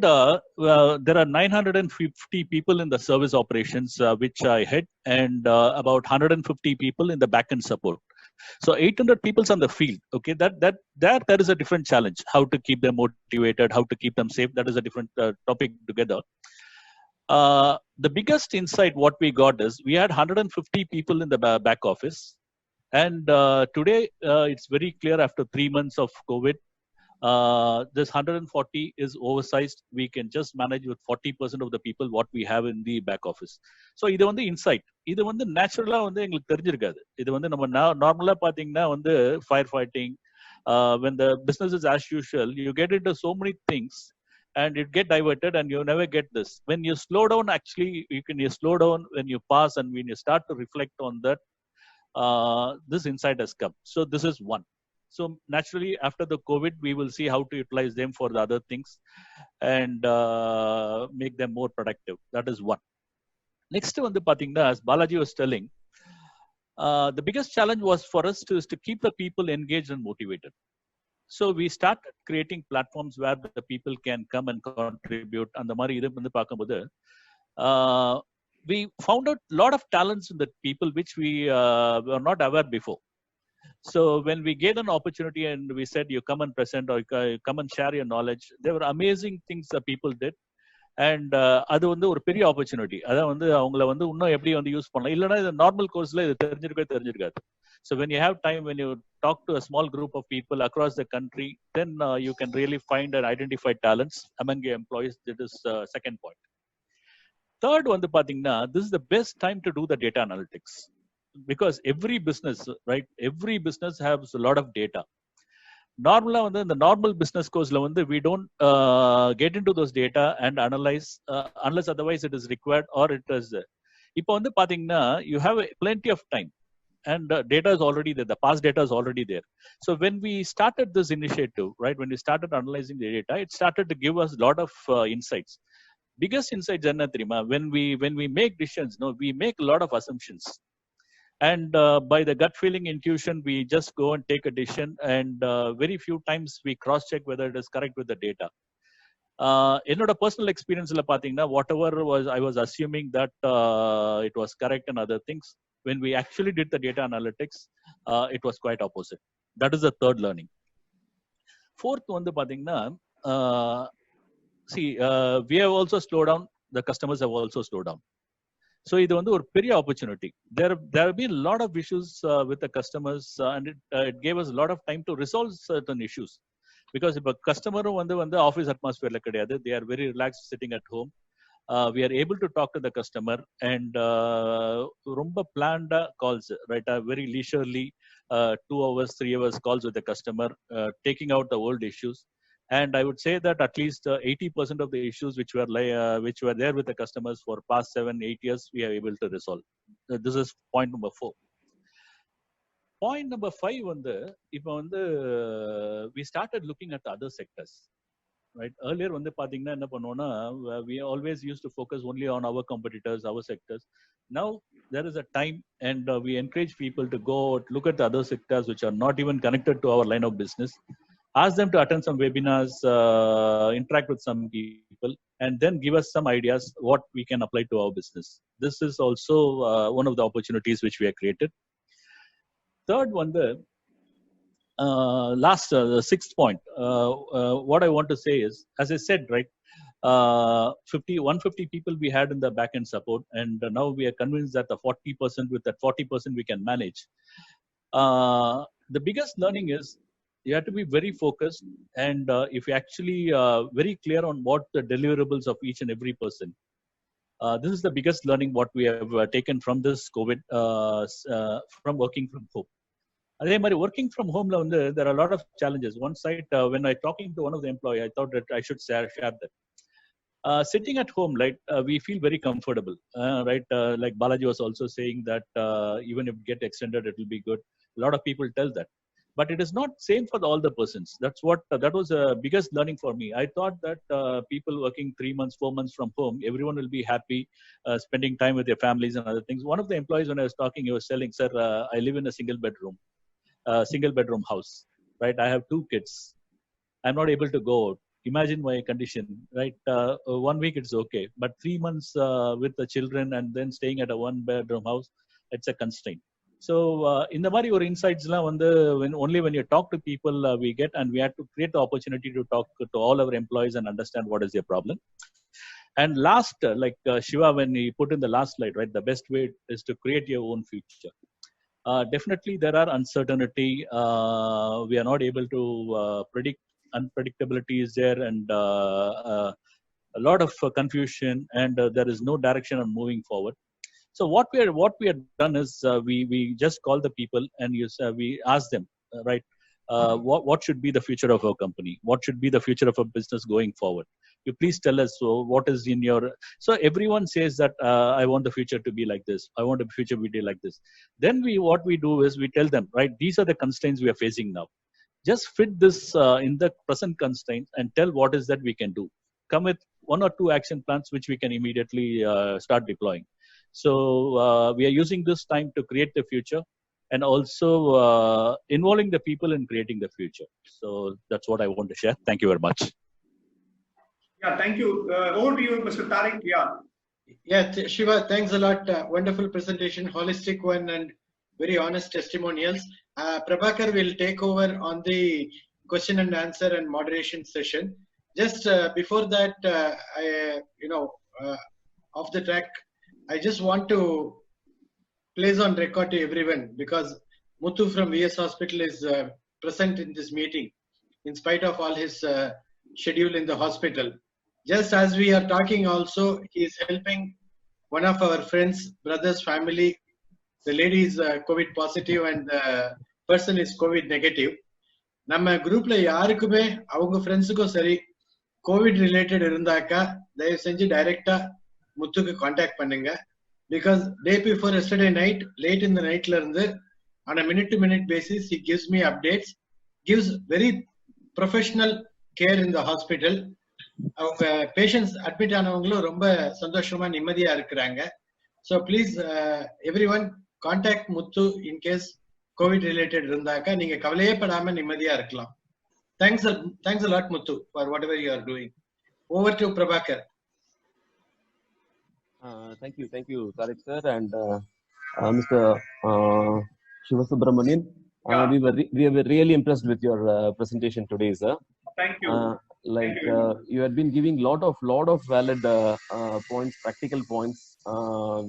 there are 950 people in the service operations, which I head, and about 150 people in the back-end support. So 800 people on the field. Okay, that is a different challenge. How to keep them motivated, how to keep them safe. That is a different topic together. The biggest insight what we got is we had 150 people in the back office, and today it's very clear after 3 months of COVID. This 140 is oversized. We can just manage with 40% of the people what we have in the back office. So இது வந்து inside. இது வந்து நேச்சுரலா வந்து எங்களுக்கு தெரிஞ்சிருக்காது. இது வந்து நம்ம நார்மலா பாத்தீங்கன்னா வந்து fire fighting, when the business is as usual, you get into so many things and it get diverted and you never get this. When you slow down, actually you slow down when you pass and when you start to reflect on that, this insight has come. So this is one. So naturally, after the COVID, we will see how to utilize them for the other things and make them more productive. That is one. Next one, as Balaji was telling, the biggest challenge was for us is to keep the people engaged and motivated. So we started creating platforms where the people can come and contribute. And the mari we found out a lot of talents in the people which we were not aware before. So when we gave an opportunity and we said, you come and present or come and share your knowledge, there were amazing things that people did. And அது வந்து ஒரு பெரிய opportunity. அதான் வந்து அவங்கள வந்து இன்னும் எப்படி வந்து யூஸ் பண்ணலாம். இல்லைன்னா இது நார்மல் கோர்ஸ்ல இது தெரிஞ்சிருக்காது. So when you have time, when you talk to a small group of people across the country, then you can really find and identify talents among your employees. That is second point. Third one, this is the best time to do the data analytics, because every business, right? Every business has a lot of data. Normally, in the normal business course, we don't get into those data and analyze unless otherwise it is required or it is. You have plenty of time, and data is already there. The past data is already there. So when we started this initiative, right, when we started analyzing the data, it started to give us a lot of insights. Biggest insights, when we make decisions, we make a lot of assumptions. And by the gut feeling, intuition, we just go and take a decision, and very few times we cross check whether it is correct with the data. என்னோட personal experience whatever I was assuming that it was correct and other things, when we actually did the data analytics, it was quite opposite. That is the third learning. Fourth we have also slowed down. The customers have also slowed down. So இது வந்து ஒரு பெரிய opportunity. There have been a lot of issues with the customers, and it gave us a lot of time to resolve certain issues. Because if a customer வந்து office atmosphere கிடையாது, they are very relaxed sitting at home. We are able to talk to the customer, and ரொம்ப planned calls, right? Very leisurely 2 hours, 3 hours calls with the customer, taking out the old issues. And I would say that at least 80% of the issues which were there with the customers for past 7-8 years, we are able to resolve. This is point number 4. Point number 5, we started looking at the other sectors. Right? Earlier, we always used to focus only on our competitors, our sectors. Now there is a time, and we encourage people to go look at the other sectors which are not even connected to our line of business. Ask them to attend some webinars, interact with some people, and then give us some ideas what we can apply to our business. This is also one of the opportunities which we have created. Third one, the sixth point, what I want to say is, as I said, right, 150 people we had in the backend support, and now we are convinced that the 40%, with that 40% we can manage. The biggest learning is, you have to be very focused, and if you actually very clear on what the deliverables of each and every person. This is the biggest learning what we have taken from this COVID, from working from home. Working from home, there are a lot of challenges. One side, when I talking to one of the employee, I thought that I should share that. Sitting at home, right, we feel very comfortable, right? Like Balaji was also saying that even if it get extended, it will be good. A lot of people tell that. But it is not same for all the persons. That was the biggest learning for me. I thought that people working 3 months, 4 months from home, everyone will be happy, spending time with their families and other things. One of the employees, when I was talking, he was telling, "Sir, I live in a single bedroom house, right? I have 2 kids. I'm not able to go out. Imagine my condition, right? 1 week it's okay, but 3 months with the children and then staying at a 1-bedroom house, it's a constraint." So in the mari or insights when you talk to people, we get, and we have to create the opportunity to talk to all our employees and understand what is their problem. And last, like Shiva, when he put in the last slide, right, the best way is to create your own future. Definitely there are uncertainty. We are not able to predict. Unpredictability is there, and a lot of confusion, and there is no direction on moving forward. So what we have done is we just call the people, and we ask them, right, what should be the future of our company? What should be the future of our business going forward? You please tell us. So what is in your? So everyone says that I want the future to be like this. I want the future to be like this. Then what we do is we tell them, right, these are the constraints we are facing now. Just fit this in the present constraints and tell what is that we can do. Come with 1 or 2 action plans which we can immediately start deploying. So we are using this time to create the future, and also involving the people in creating the future. So that's what I want to share. Thank you very much. Yeah, thank you. Over to you, Mr. Tariq. Yeah, Shiva, thanks a lot. Wonderful presentation, holistic one, and very honest testimonials. Prabhakar will take over on the question and answer and moderation session. Just before that, off the track, I just want to place on record to everyone, because Muthu from VS Hospital is present in this meeting in spite of all his schedule in the hospital. Just as we are talking also, he is helping one of our friends, brother's family, the lady is COVID positive and the person is COVID negative. நம்ம குரூப்ல யாருக்குமே அவங்க ஃப்ரெண்ட்ஸுக்கும் சரி Covid related இருந்தாக்கா தயவு செஞ்சு டைரக்டா முத்துக்கு கான்டாக்ட் பண்ணுங்க. Because day before yesterday night late இந்த நைட்ல இருந்து on a minute to minute basis he gives me updates, gives very professional care in the hospital. அவங்க பேஷண்ட்ஸ் அட்மிட் ஆனவங்களும் ரொம்ப சந்தோஷமா நிம்மதியா இருக்கிறாங்க. So please every one contact Muthu in case Covid related இருந்தாக்கா நீங்க கவலையே படாம நிம்மதியா இருக்கலாம். Thanks a lot Muthu for whatever you are doing. Over to Prabhakar. Thank you Tariq sir and Mr. ShivaSubramanian. We were really impressed with your presentation today, sir. Thank you. You had been giving lot of valid points, practical points,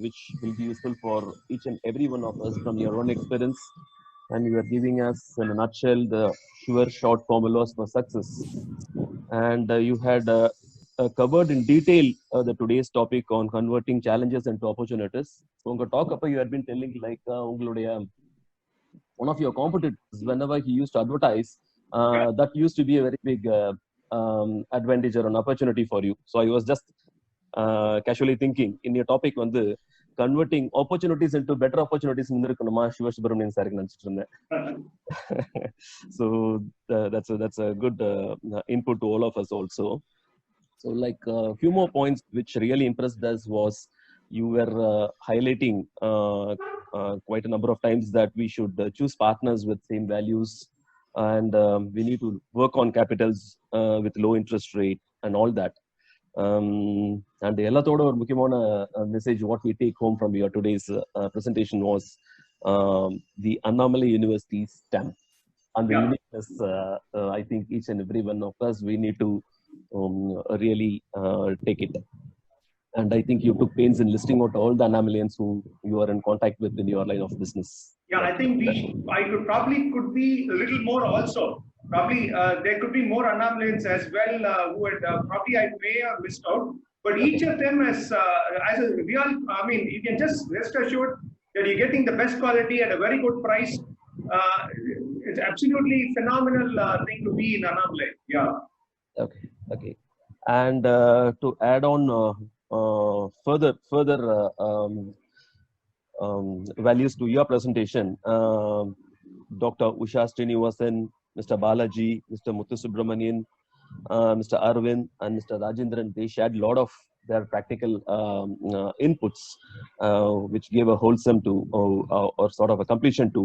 which will be useful for each and every one of us from your own experience, and you are giving us in a nutshell the sure short formulas for success. And you had covered in detail the today's topic on converting challenges into opportunities. So on the talk up, you had been telling like one of your competitors, whenever he used to advertise, that used to be a very big advantage or an opportunity for you. So I was just casually thinking in your topic on the converting opportunities into better opportunities. ShivaSubramanian sir நினைச்சிட்டு இருந்தேன். So that's a good input to all of us also. So like a few more points which really impressed us was you were highlighting quite a number of times that we should choose partners with same values, and we need to work on capitals with low interest rate and all that. And ellathoda or mukkiyamaana message what we take home from your today's presentation was the Annamalai University stamp and the uniqueness. I think each and every one of us, we need to really take it. And I think you took pains in listing out all the Annamalaians who you are in contact with in your line of business. Yeah, I think I could be a little more also. Probably there could be more Annamalaians as well who had probably I may have missed out. But each of them as a real, I mean, you can just rest assured that you're getting the best quality at a very good price. It's absolutely phenomenal thing to be in Annamalai. Yeah. Okay. And to add on further values to your presentation, Dr. Usha Srinivasan, Mr. Balaji, Mr. Muthu Subramanian, Mr. Arvind, and Mr. Rajendran, they shared a lot of their practical inputs, which gave a wholesome to or sort of a completion to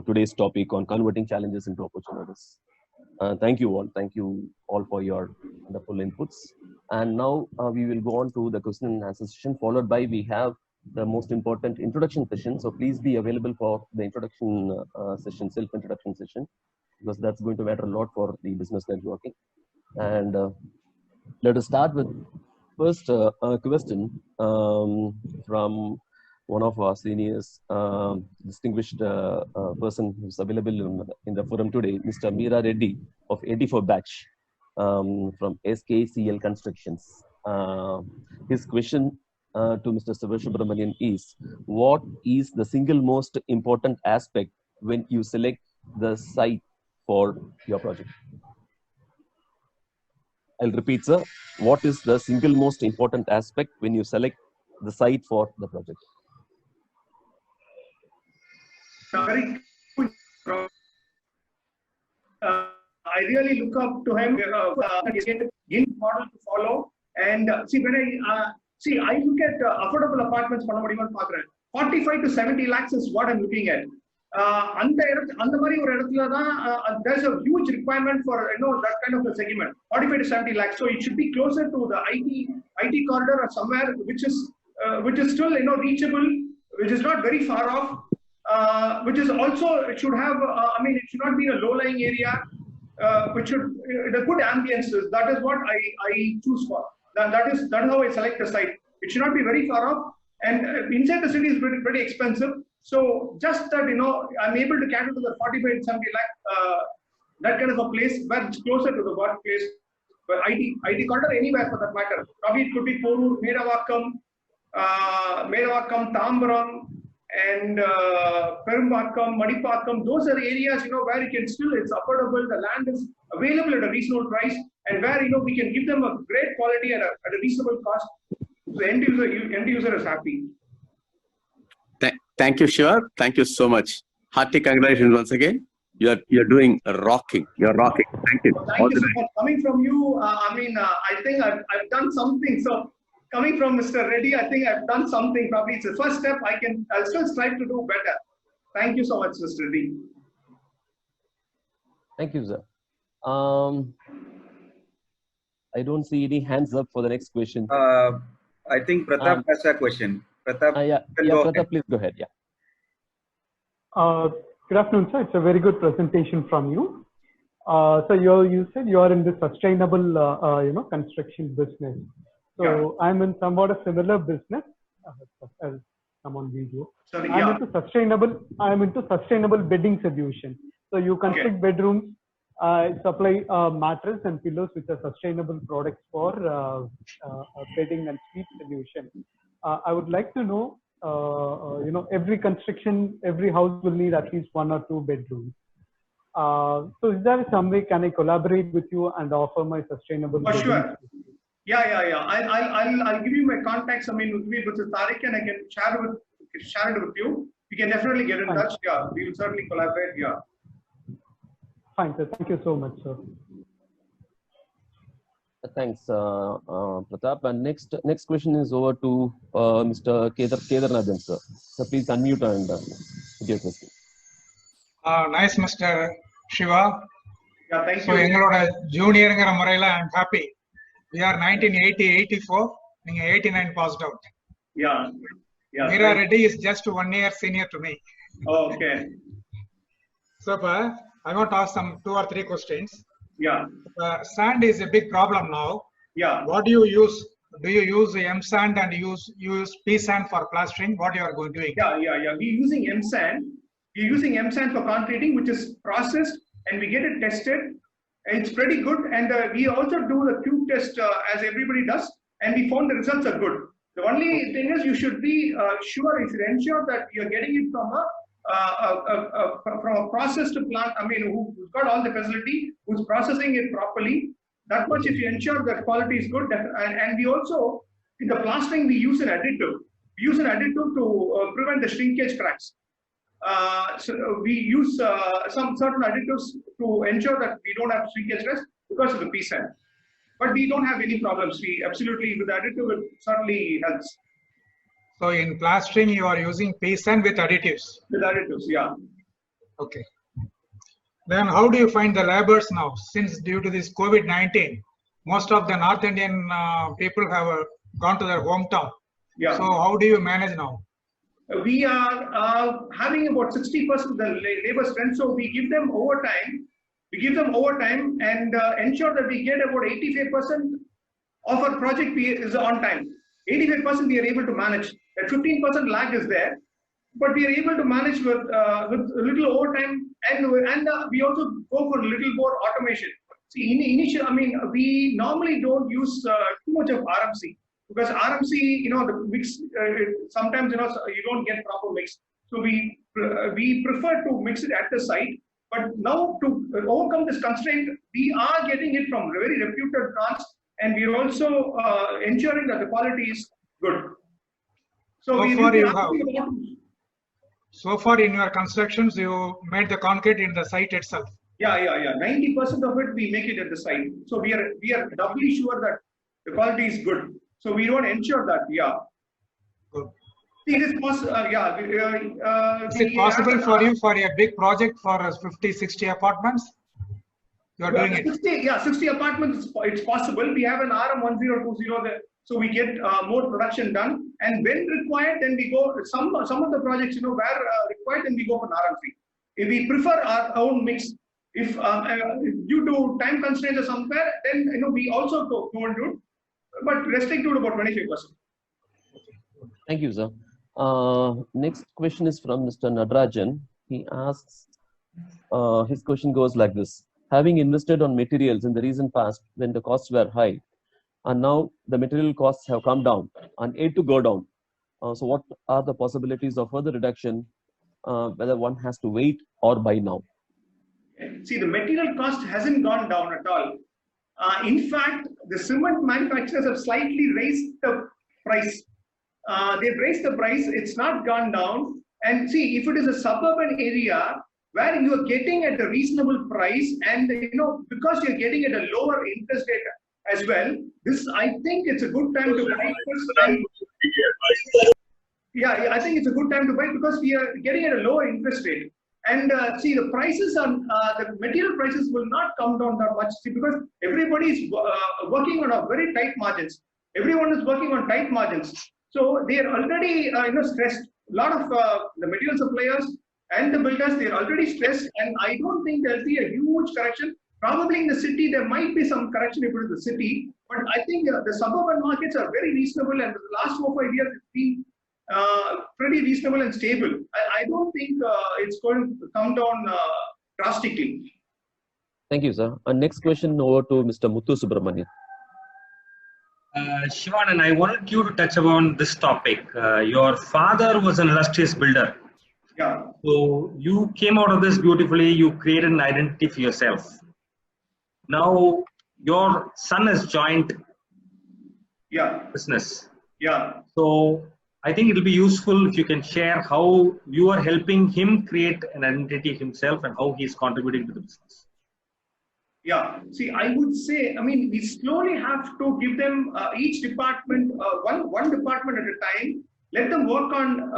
today's topic on converting challenges into opportunities. Thank you all for your wonderful inputs. And now we will go on to the question and answer session, followed by we have the most important introduction session. So please be available for the introduction session, self-introduction session, because that's going to matter a lot for the business networking. And let us start with first question from one of our seniors, distinguished person who's available in the forum today, Mr. Meera Reddy of 84 batch from SKCL Constructions. His question to Mr. ShivaSubramanian is, what is the single most important aspect when you select the site for your project? I'll repeat, sir. What is the single most important aspect when you select the site for the project? Very good. I really look up to him. He's a model to follow. And see, when I look at affordable apartments, 45 to 70 lakhs is what I'm looking at. There's a huge requirement for that kind of a segment, 45 to 70 lakhs. So it should be closer to the IT corridor or somewhere which is still reachable, which is not very far off. Which is also, it should have, it should not be in a low-lying area, which should, the good ambiences. That is what I choose for. That is how I select the site. It should not be very far off, and inside the city is pretty expensive. So just that, I'm able to cater to the 45 to 70 lakh, that kind of a place where it's closer to the workplace. But IT corridor anywhere for that matter. Probably it could be Porur, Medavakkam, Medavakkam, Tambaram, and Perumbakkam, Manipakkam. Those are areas, where you can still, it's affordable, the land is available at a reasonable price, and where, we can give them a great quality at a reasonable cost. So the end user is happy. Thank you, Shiva. Thank you so much. Hearty congratulations once again. You're doing rocking. You're rocking. Thank you. Well, thank you so much. Coming from you, I think I've done something. So coming from Mr. Reddy, I think I've done something. Probably it's the first step. I'll still strive to do better. Thank you so much, Mr. Reddy. Thank you, sir. I don't see any hands up for the next question. I think Pratap has a question. Pratap, Pratap, please go ahead. Yeah. Good afternoon, sir. It's a very good presentation from you. So you said you are in the sustainable, construction business. So yeah. I'm in somewhat a similar business. I'll come on video. Sorry, I'm into sustainable bedding solution. So you construct bedrooms, supply mattress and pillows, which are sustainable products for bedding and sleep solution. I would like to know, every construction, every house will need at least 1 or 2 bedrooms. So is there some way can I collaborate with you and offer my sustainable? For sure. Yeah. I'll give you my contacts. With Tariq, and I can share it with you. We can definitely get in touch. Yeah, we will certainly collaborate. Yeah. Fine, sir. Thank you so much, sir. Thanks, Pratap. And next question is over to Mr. Kedarnathan, sir. So please unmute and give your question. Nice, Mr. Shiva. Yeah, thank you. So, engalோட ஜூனியர்ங்கற முறையில I'm happy. We are 1980-84. நீங்க 89 passed out. Yeah. Meera Reddy is just 1 year senior to me. Oh, okay. So, I want to ask some 2 or 3 questions. Yeah. Sand is a big problem now. Yeah. What do you use? Do you use M sand and use P sand for plastering? What you are going doing? Yeah. We're using M sand. We're using M sand for concreting, which is processed, and we get it tested. It's pretty good, and we also do the cube test as everybody does, and we found the results are good. The only thing is you should be sure, you should ensure that you're getting it from a processed plant, who's got all the facility, who's processing it properly. That much, if you ensure that quality is good, and we also, in the plastering, we use an additive. We use an additive to prevent the shrinkage cracks. So we use some certain additives to ensure that we don't have shrinkage risk because of the P sand. But we don't have any problems. We absolutely, with the additive, it certainly helps. So in plastering, you are using P sand with additives? With additives, yeah. Okay. Then how do you find the laborers now? Since due to this COVID-19, most of the North Indian people have gone to their hometown. Yeah. So how do you manage now? We are having about 60% of the labor strength, so we give them overtime. And ensure that we get about 85% of our project is on time. 85% we are able to manage. That 15% lag is there, but we are able to manage with a little overtime, and we also go for a little more automation. See, we normally don't use too much of RMC. Because RMC, the mix, sometimes, you don't get proper mix. So we prefer to mix it at the site. But now to overcome this constraint, we are getting it from very reputed plants, and we are also ensuring that the quality is good. So far in your constructions, you made the concrete in the site itself. Yeah. 90% of it we make it at the site. So we are doubly sure that the quality is good. So we don't ensure that, yeah. Good. It is possible, is it possible for you for a big project for 50, 60 apartments? You are doing 60 apartments, it's possible. We have an RM1020 there, so we get more production done. And when required, then we go, some of the projects, where required, then we go for RMC. If we prefer our own mix, if due to time constraints or somewhere, then, we also go and do it. But restrict to about 25%. Thank you, sir. Next question is from Mr. Nadrajan. He asks, his question goes like this. Having invested on materials in the recent past when the costs were high, and now the material costs have come down and aid to go down, So what are the possibilities of further reduction, whether one has to wait or buy now? See, the material cost hasn't gone down at all. In fact, the cement manufacturers have slightly raised the price. They've raised the price, it's not gone down. And see, if it is a suburban area where you are getting at a reasonable price, and because you're getting at a lower interest rate as well, this, I think it's a good time to buy. Yeah, I think it's a good time to buy because we are getting at a lower interest rate. And see, the prices on the material prices will not come down that much, see, because everybody is working on a very tight margins. Everyone is working on tight margins, so they are already stressed. A lot of the material suppliers and the builders, they are already stressed, and I don't think there'll be a huge correction. Probably in the city there might be some correction if it is the city, but I think the suburban markets are very reasonable, and the last 4 or 5 years it's been pretty reasonable and stable. I don't think it's going to come down drastically. Thank you, sir. Next question over to Mr. ShivaSubramanian. Shivan, I wanted you to touch upon this topic. Your father was an illustrious builder. Yeah. So you came out of this beautifully. You created an identity for yourself. Now your son has joined business. Yeah. So I think it'll be useful if you can share how you are helping him create an identity himself and how he's contributing to the business. Yeah, see, I would say, I mean, we slowly have to give them each department, one department at a time, let them work on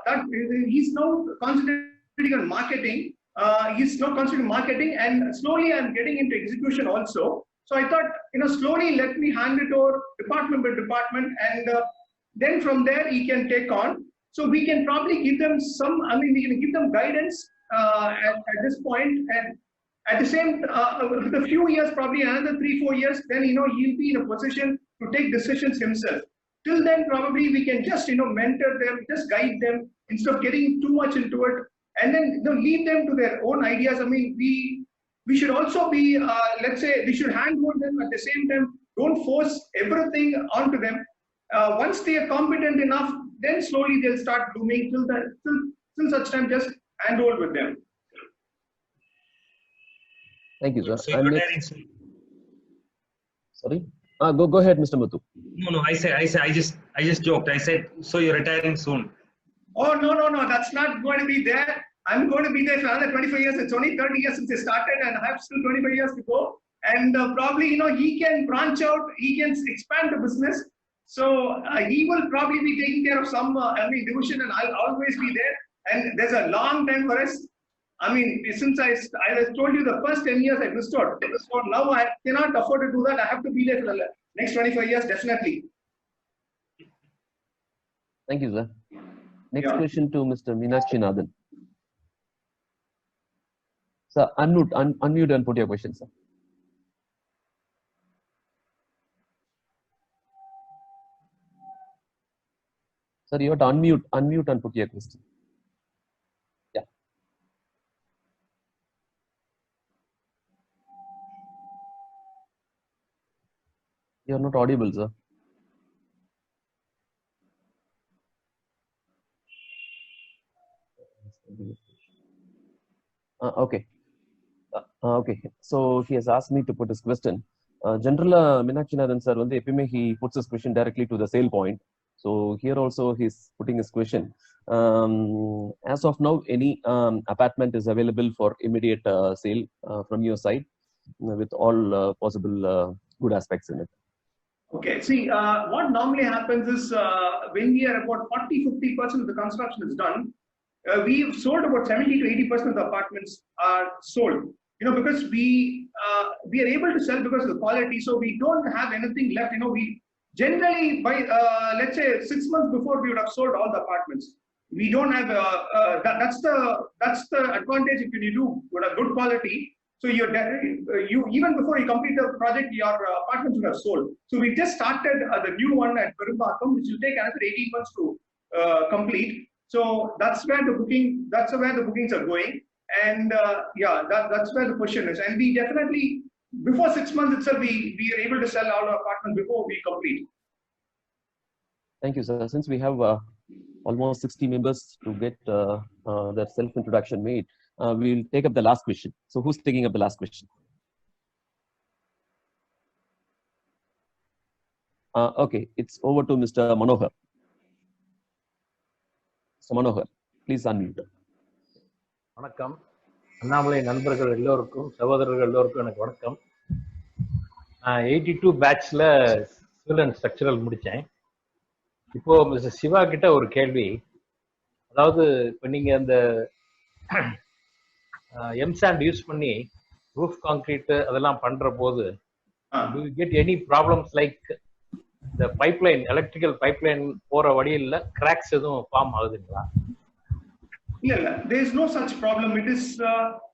that. He's now concentrating on marketing. And slowly I'm getting into execution also. So I thought, slowly let me hand it over department by department, and then from there he can take on. So we can probably give them we can give them guidance at this point, and at the same, with a few years, probably another 3-4 years, then he'll be in a position to take decisions himself. Till then, probably we can just mentor them, just guide them instead of getting too much into it, and then leave them to their own ideas. I mean, we should also be, let's say, we should handhold them at the same time. Don't force everything onto them. Once they are competent enough, then slowly they'll start blooming. Till such time, just handhold with them. Thank you, sir. So Sorry? Go ahead, Mr. Muthu. No, I just joked. I said, so you're retiring soon. Oh, no, that's not going to be there. I'm going to be there for another 25 years. It's only 30 years since I started, and I have still 25 years to go. And probably, he can branch out, he can expand the business. So he will probably be taking care of some division, and I'll always be there. And there's a long time for us. I mean, since I told you the first 10 years I missed out. So now I cannot afford to do that. I have to be there for the next 25 years, definitely. Thank you, sir. Next question to Mr. Meenakshi Nathan. Sir, unmute and put your question, sir. Sir, you have to unmute and put your question. Yeah. You are not audible, sir. Okay. Okay. So he has asked me to put his question. General Meenakshi Nathan sir, he puts his question directly to the sale point. So here also he's putting his question. As of now, any apartment is available for immediate sale from your side with all possible good aspects in it? Okay, see, what normally happens is when we are about 40-50% of the construction is done, we've sold about 70 to 80% of the apartments are sold. Because we are able to sell because of the quality, so we don't have anything left. We generally by let's say 6 months before we would have sold all the apartments. We don't have that's the advantage if you do with a good quality. So you even before you complete the project, your apartments would have sold. So we just started the new one at Perumbakam, which will take another 18 months to complete. So that's where the bookings are going, and that's where the question is. And we definitely before 6 months itself, we are able to sell all our apartments before we complete. Thank you, sir. Since we have almost 60 members to get their self-introduction made. We'll take up the last question. So who's taking up the last question? Okay, it's over to Mr. Manohar. Mr. Manohar, please unmute. வணக்கம் அண்ணாமலை நண்பர்கள் எல்லோருக்கும் சகோதரர்கள் எல்லோருக்கும் எனக்கு வணக்கம். 82 பேட்ச்ல civil and structural முடித்தேன். இப்போ mister Siva கிட்ட ஒரு கேள்வி. அதாவது இப்போ நீங்க அந்த எம்சாண்ட் யூஸ் பண்ணி ரூஃப் கான்கிரீட் அதெல்லாம் பண்ற போது do you get any problems like the pipeline, electrical pipeline போற வழியில cracks எதுவும் form ஆகுதுங்களா? Yeah, there is no such problem. It is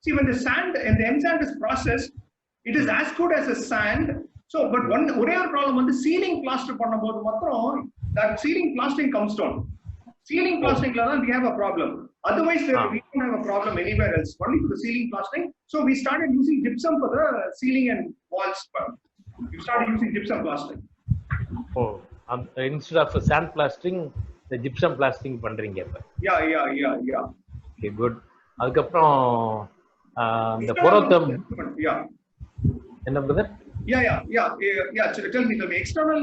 see when the sand and the M sand is processed, it is as good as a sand. So, but one problem on the ceiling plaster பண்ணும்போது மட்டும் that ceiling plastering comes down. Ceiling plastering we have a problem. Otherwise, we don't have a problem anywhere else. Only for the ceiling plastering. So we started using gypsum for the ceiling and walls. We started using gypsum plastering. Oh, instead of sand plastering, the gypsum plastering பண்றீங்க இப்ப? Yeah. Okay, good. அதுக்கப்புறம் இந்த பொரோத்தம் என்ன brother? Yeah. Tell me. External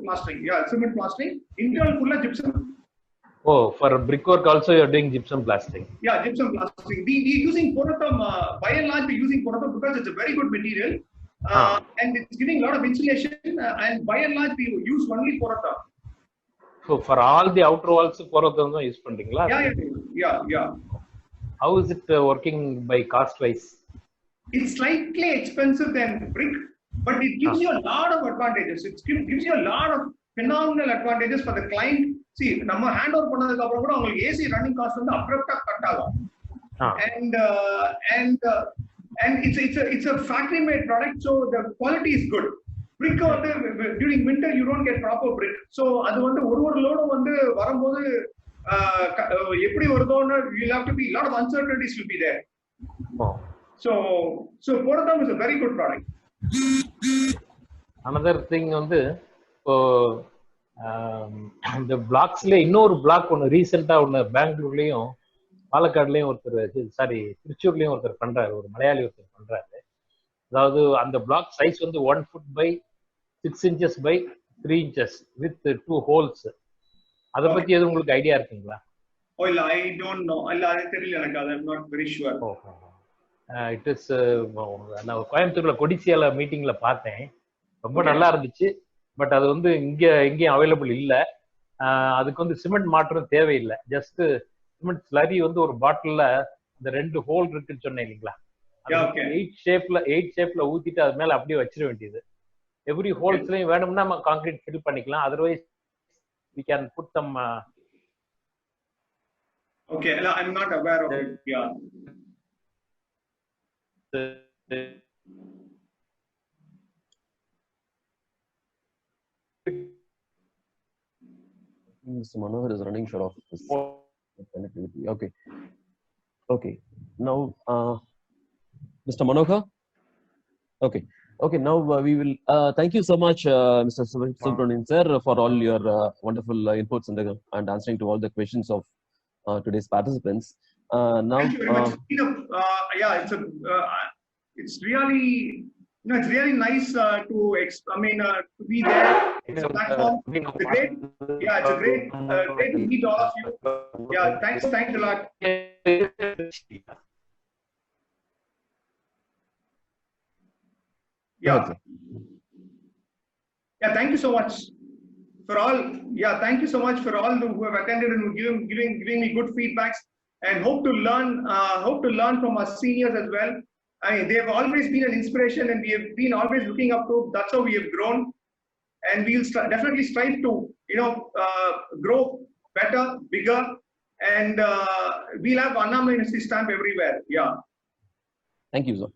plastering. Yeah, cement plastering. Internal full gypsum. Oh, for brickwork also you are doing gypsum plastering? Yeah, gypsum plastering. We using Porotham, by and large we're using Porotham because it's a very good material and it's giving a lot of insulation and by and large we use only Porotham. So for all the outer walls Porotham தான் use பண்றீங்களா? Yeah. How is it working by cost wise? It's slightly expensive than brick, but it gives you a lot of advantages. It gives you a lot of phenomenal advantages for the client. See, நம்ம hand over பண்ணதுக்கு அப்புறம் கூட உங்களுக்கு AC running cost வந்து abruptly cut ஆகும். And it's a factory made product, so the quality is good. Brick வந்து during winter you don't get proper brick. So அது வந்து ஒரு லோடும் வந்து வரும்போது எப்படி வருதோன்னு you'll have to be, a lot of uncertainties will be there. So Porotham is a very good product. Another thing வந்து இப்போ இந்த பிளாக்ஸ்ல இன்னொரு பிளாக் ஒன்று ரீசெண்டா ஒன்று பெங்களூர்லயும் பாலக்காடுலயும் ஒருத்தர் திருச்சூர்லயும் ஒருத்தர் பண்றாரு, ஒரு மலையாளி ஒருத்தர் பண்றாரு. அதாவது அந்த பிளாக் சைஸ் வந்து 1 foot by 6 inches by 3 inches with 2 holes. அத பத்தி எது உங்களுக்கு ஐடியா இருக்குங்களா? இல்ல, I don't know. இல்ல, அது தெரியல எனக்கு. I'm not very sure. It is நான் கோயம்புத்தூர்ல கொடிசியால மீட்டிங்ல பார்த்தேன். ரொம்ப நல்லா இருந்துச்சு. பட் அது வந்து எங்கேயும் அவைலபிள் இல்லை. அதுக்கு வந்து சிமெண்ட் மாற்றம் தேவையில்லை. ஜஸ்ட் சிமெண்ட் ஸ்லரி வந்து ஒரு பாட்டில்ல இந்த 2 ஹோல் இருக்குன்னு சொன்னேன் இல்லைங்களா? 8 ஷேப்ல ஊத்திட்டு அது மேல அப்படியே வச்சிட வேண்டியது. எவ்ரி ஹோல்ஸ்லயும் வேணும்னா நம்ம கான்கிரீட் ஃபில் பண்ணிக்கலாம். Otherwise we can put some Okay, I'm not aware of it. Yeah. Mr. Manohar is running short of his connectivity. Okay. Now, Mr. Manohar. Okay. Now we will. Thank you so much, Mr. ShivaSubramanian sir, for all your wonderful inputs and answering to all the questions of today's participants. Now, thank you very much. It's really. It's really nice to be there. It's a platform. It's great. Yeah, it's a great to meet all of you. Yeah, thanks a lot. Yeah, thank you so much for all. Yeah, thank you so much for all who have attended and giving me good feedbacks, and hope to learn from our seniors as well. I mean, they have always been an inspiration, and we have been always looking up to. That's how we have grown, and we will definitely strive to, grow better, bigger, and we'll have Annamalai University stamp everywhere. Yeah. Thank you, sir.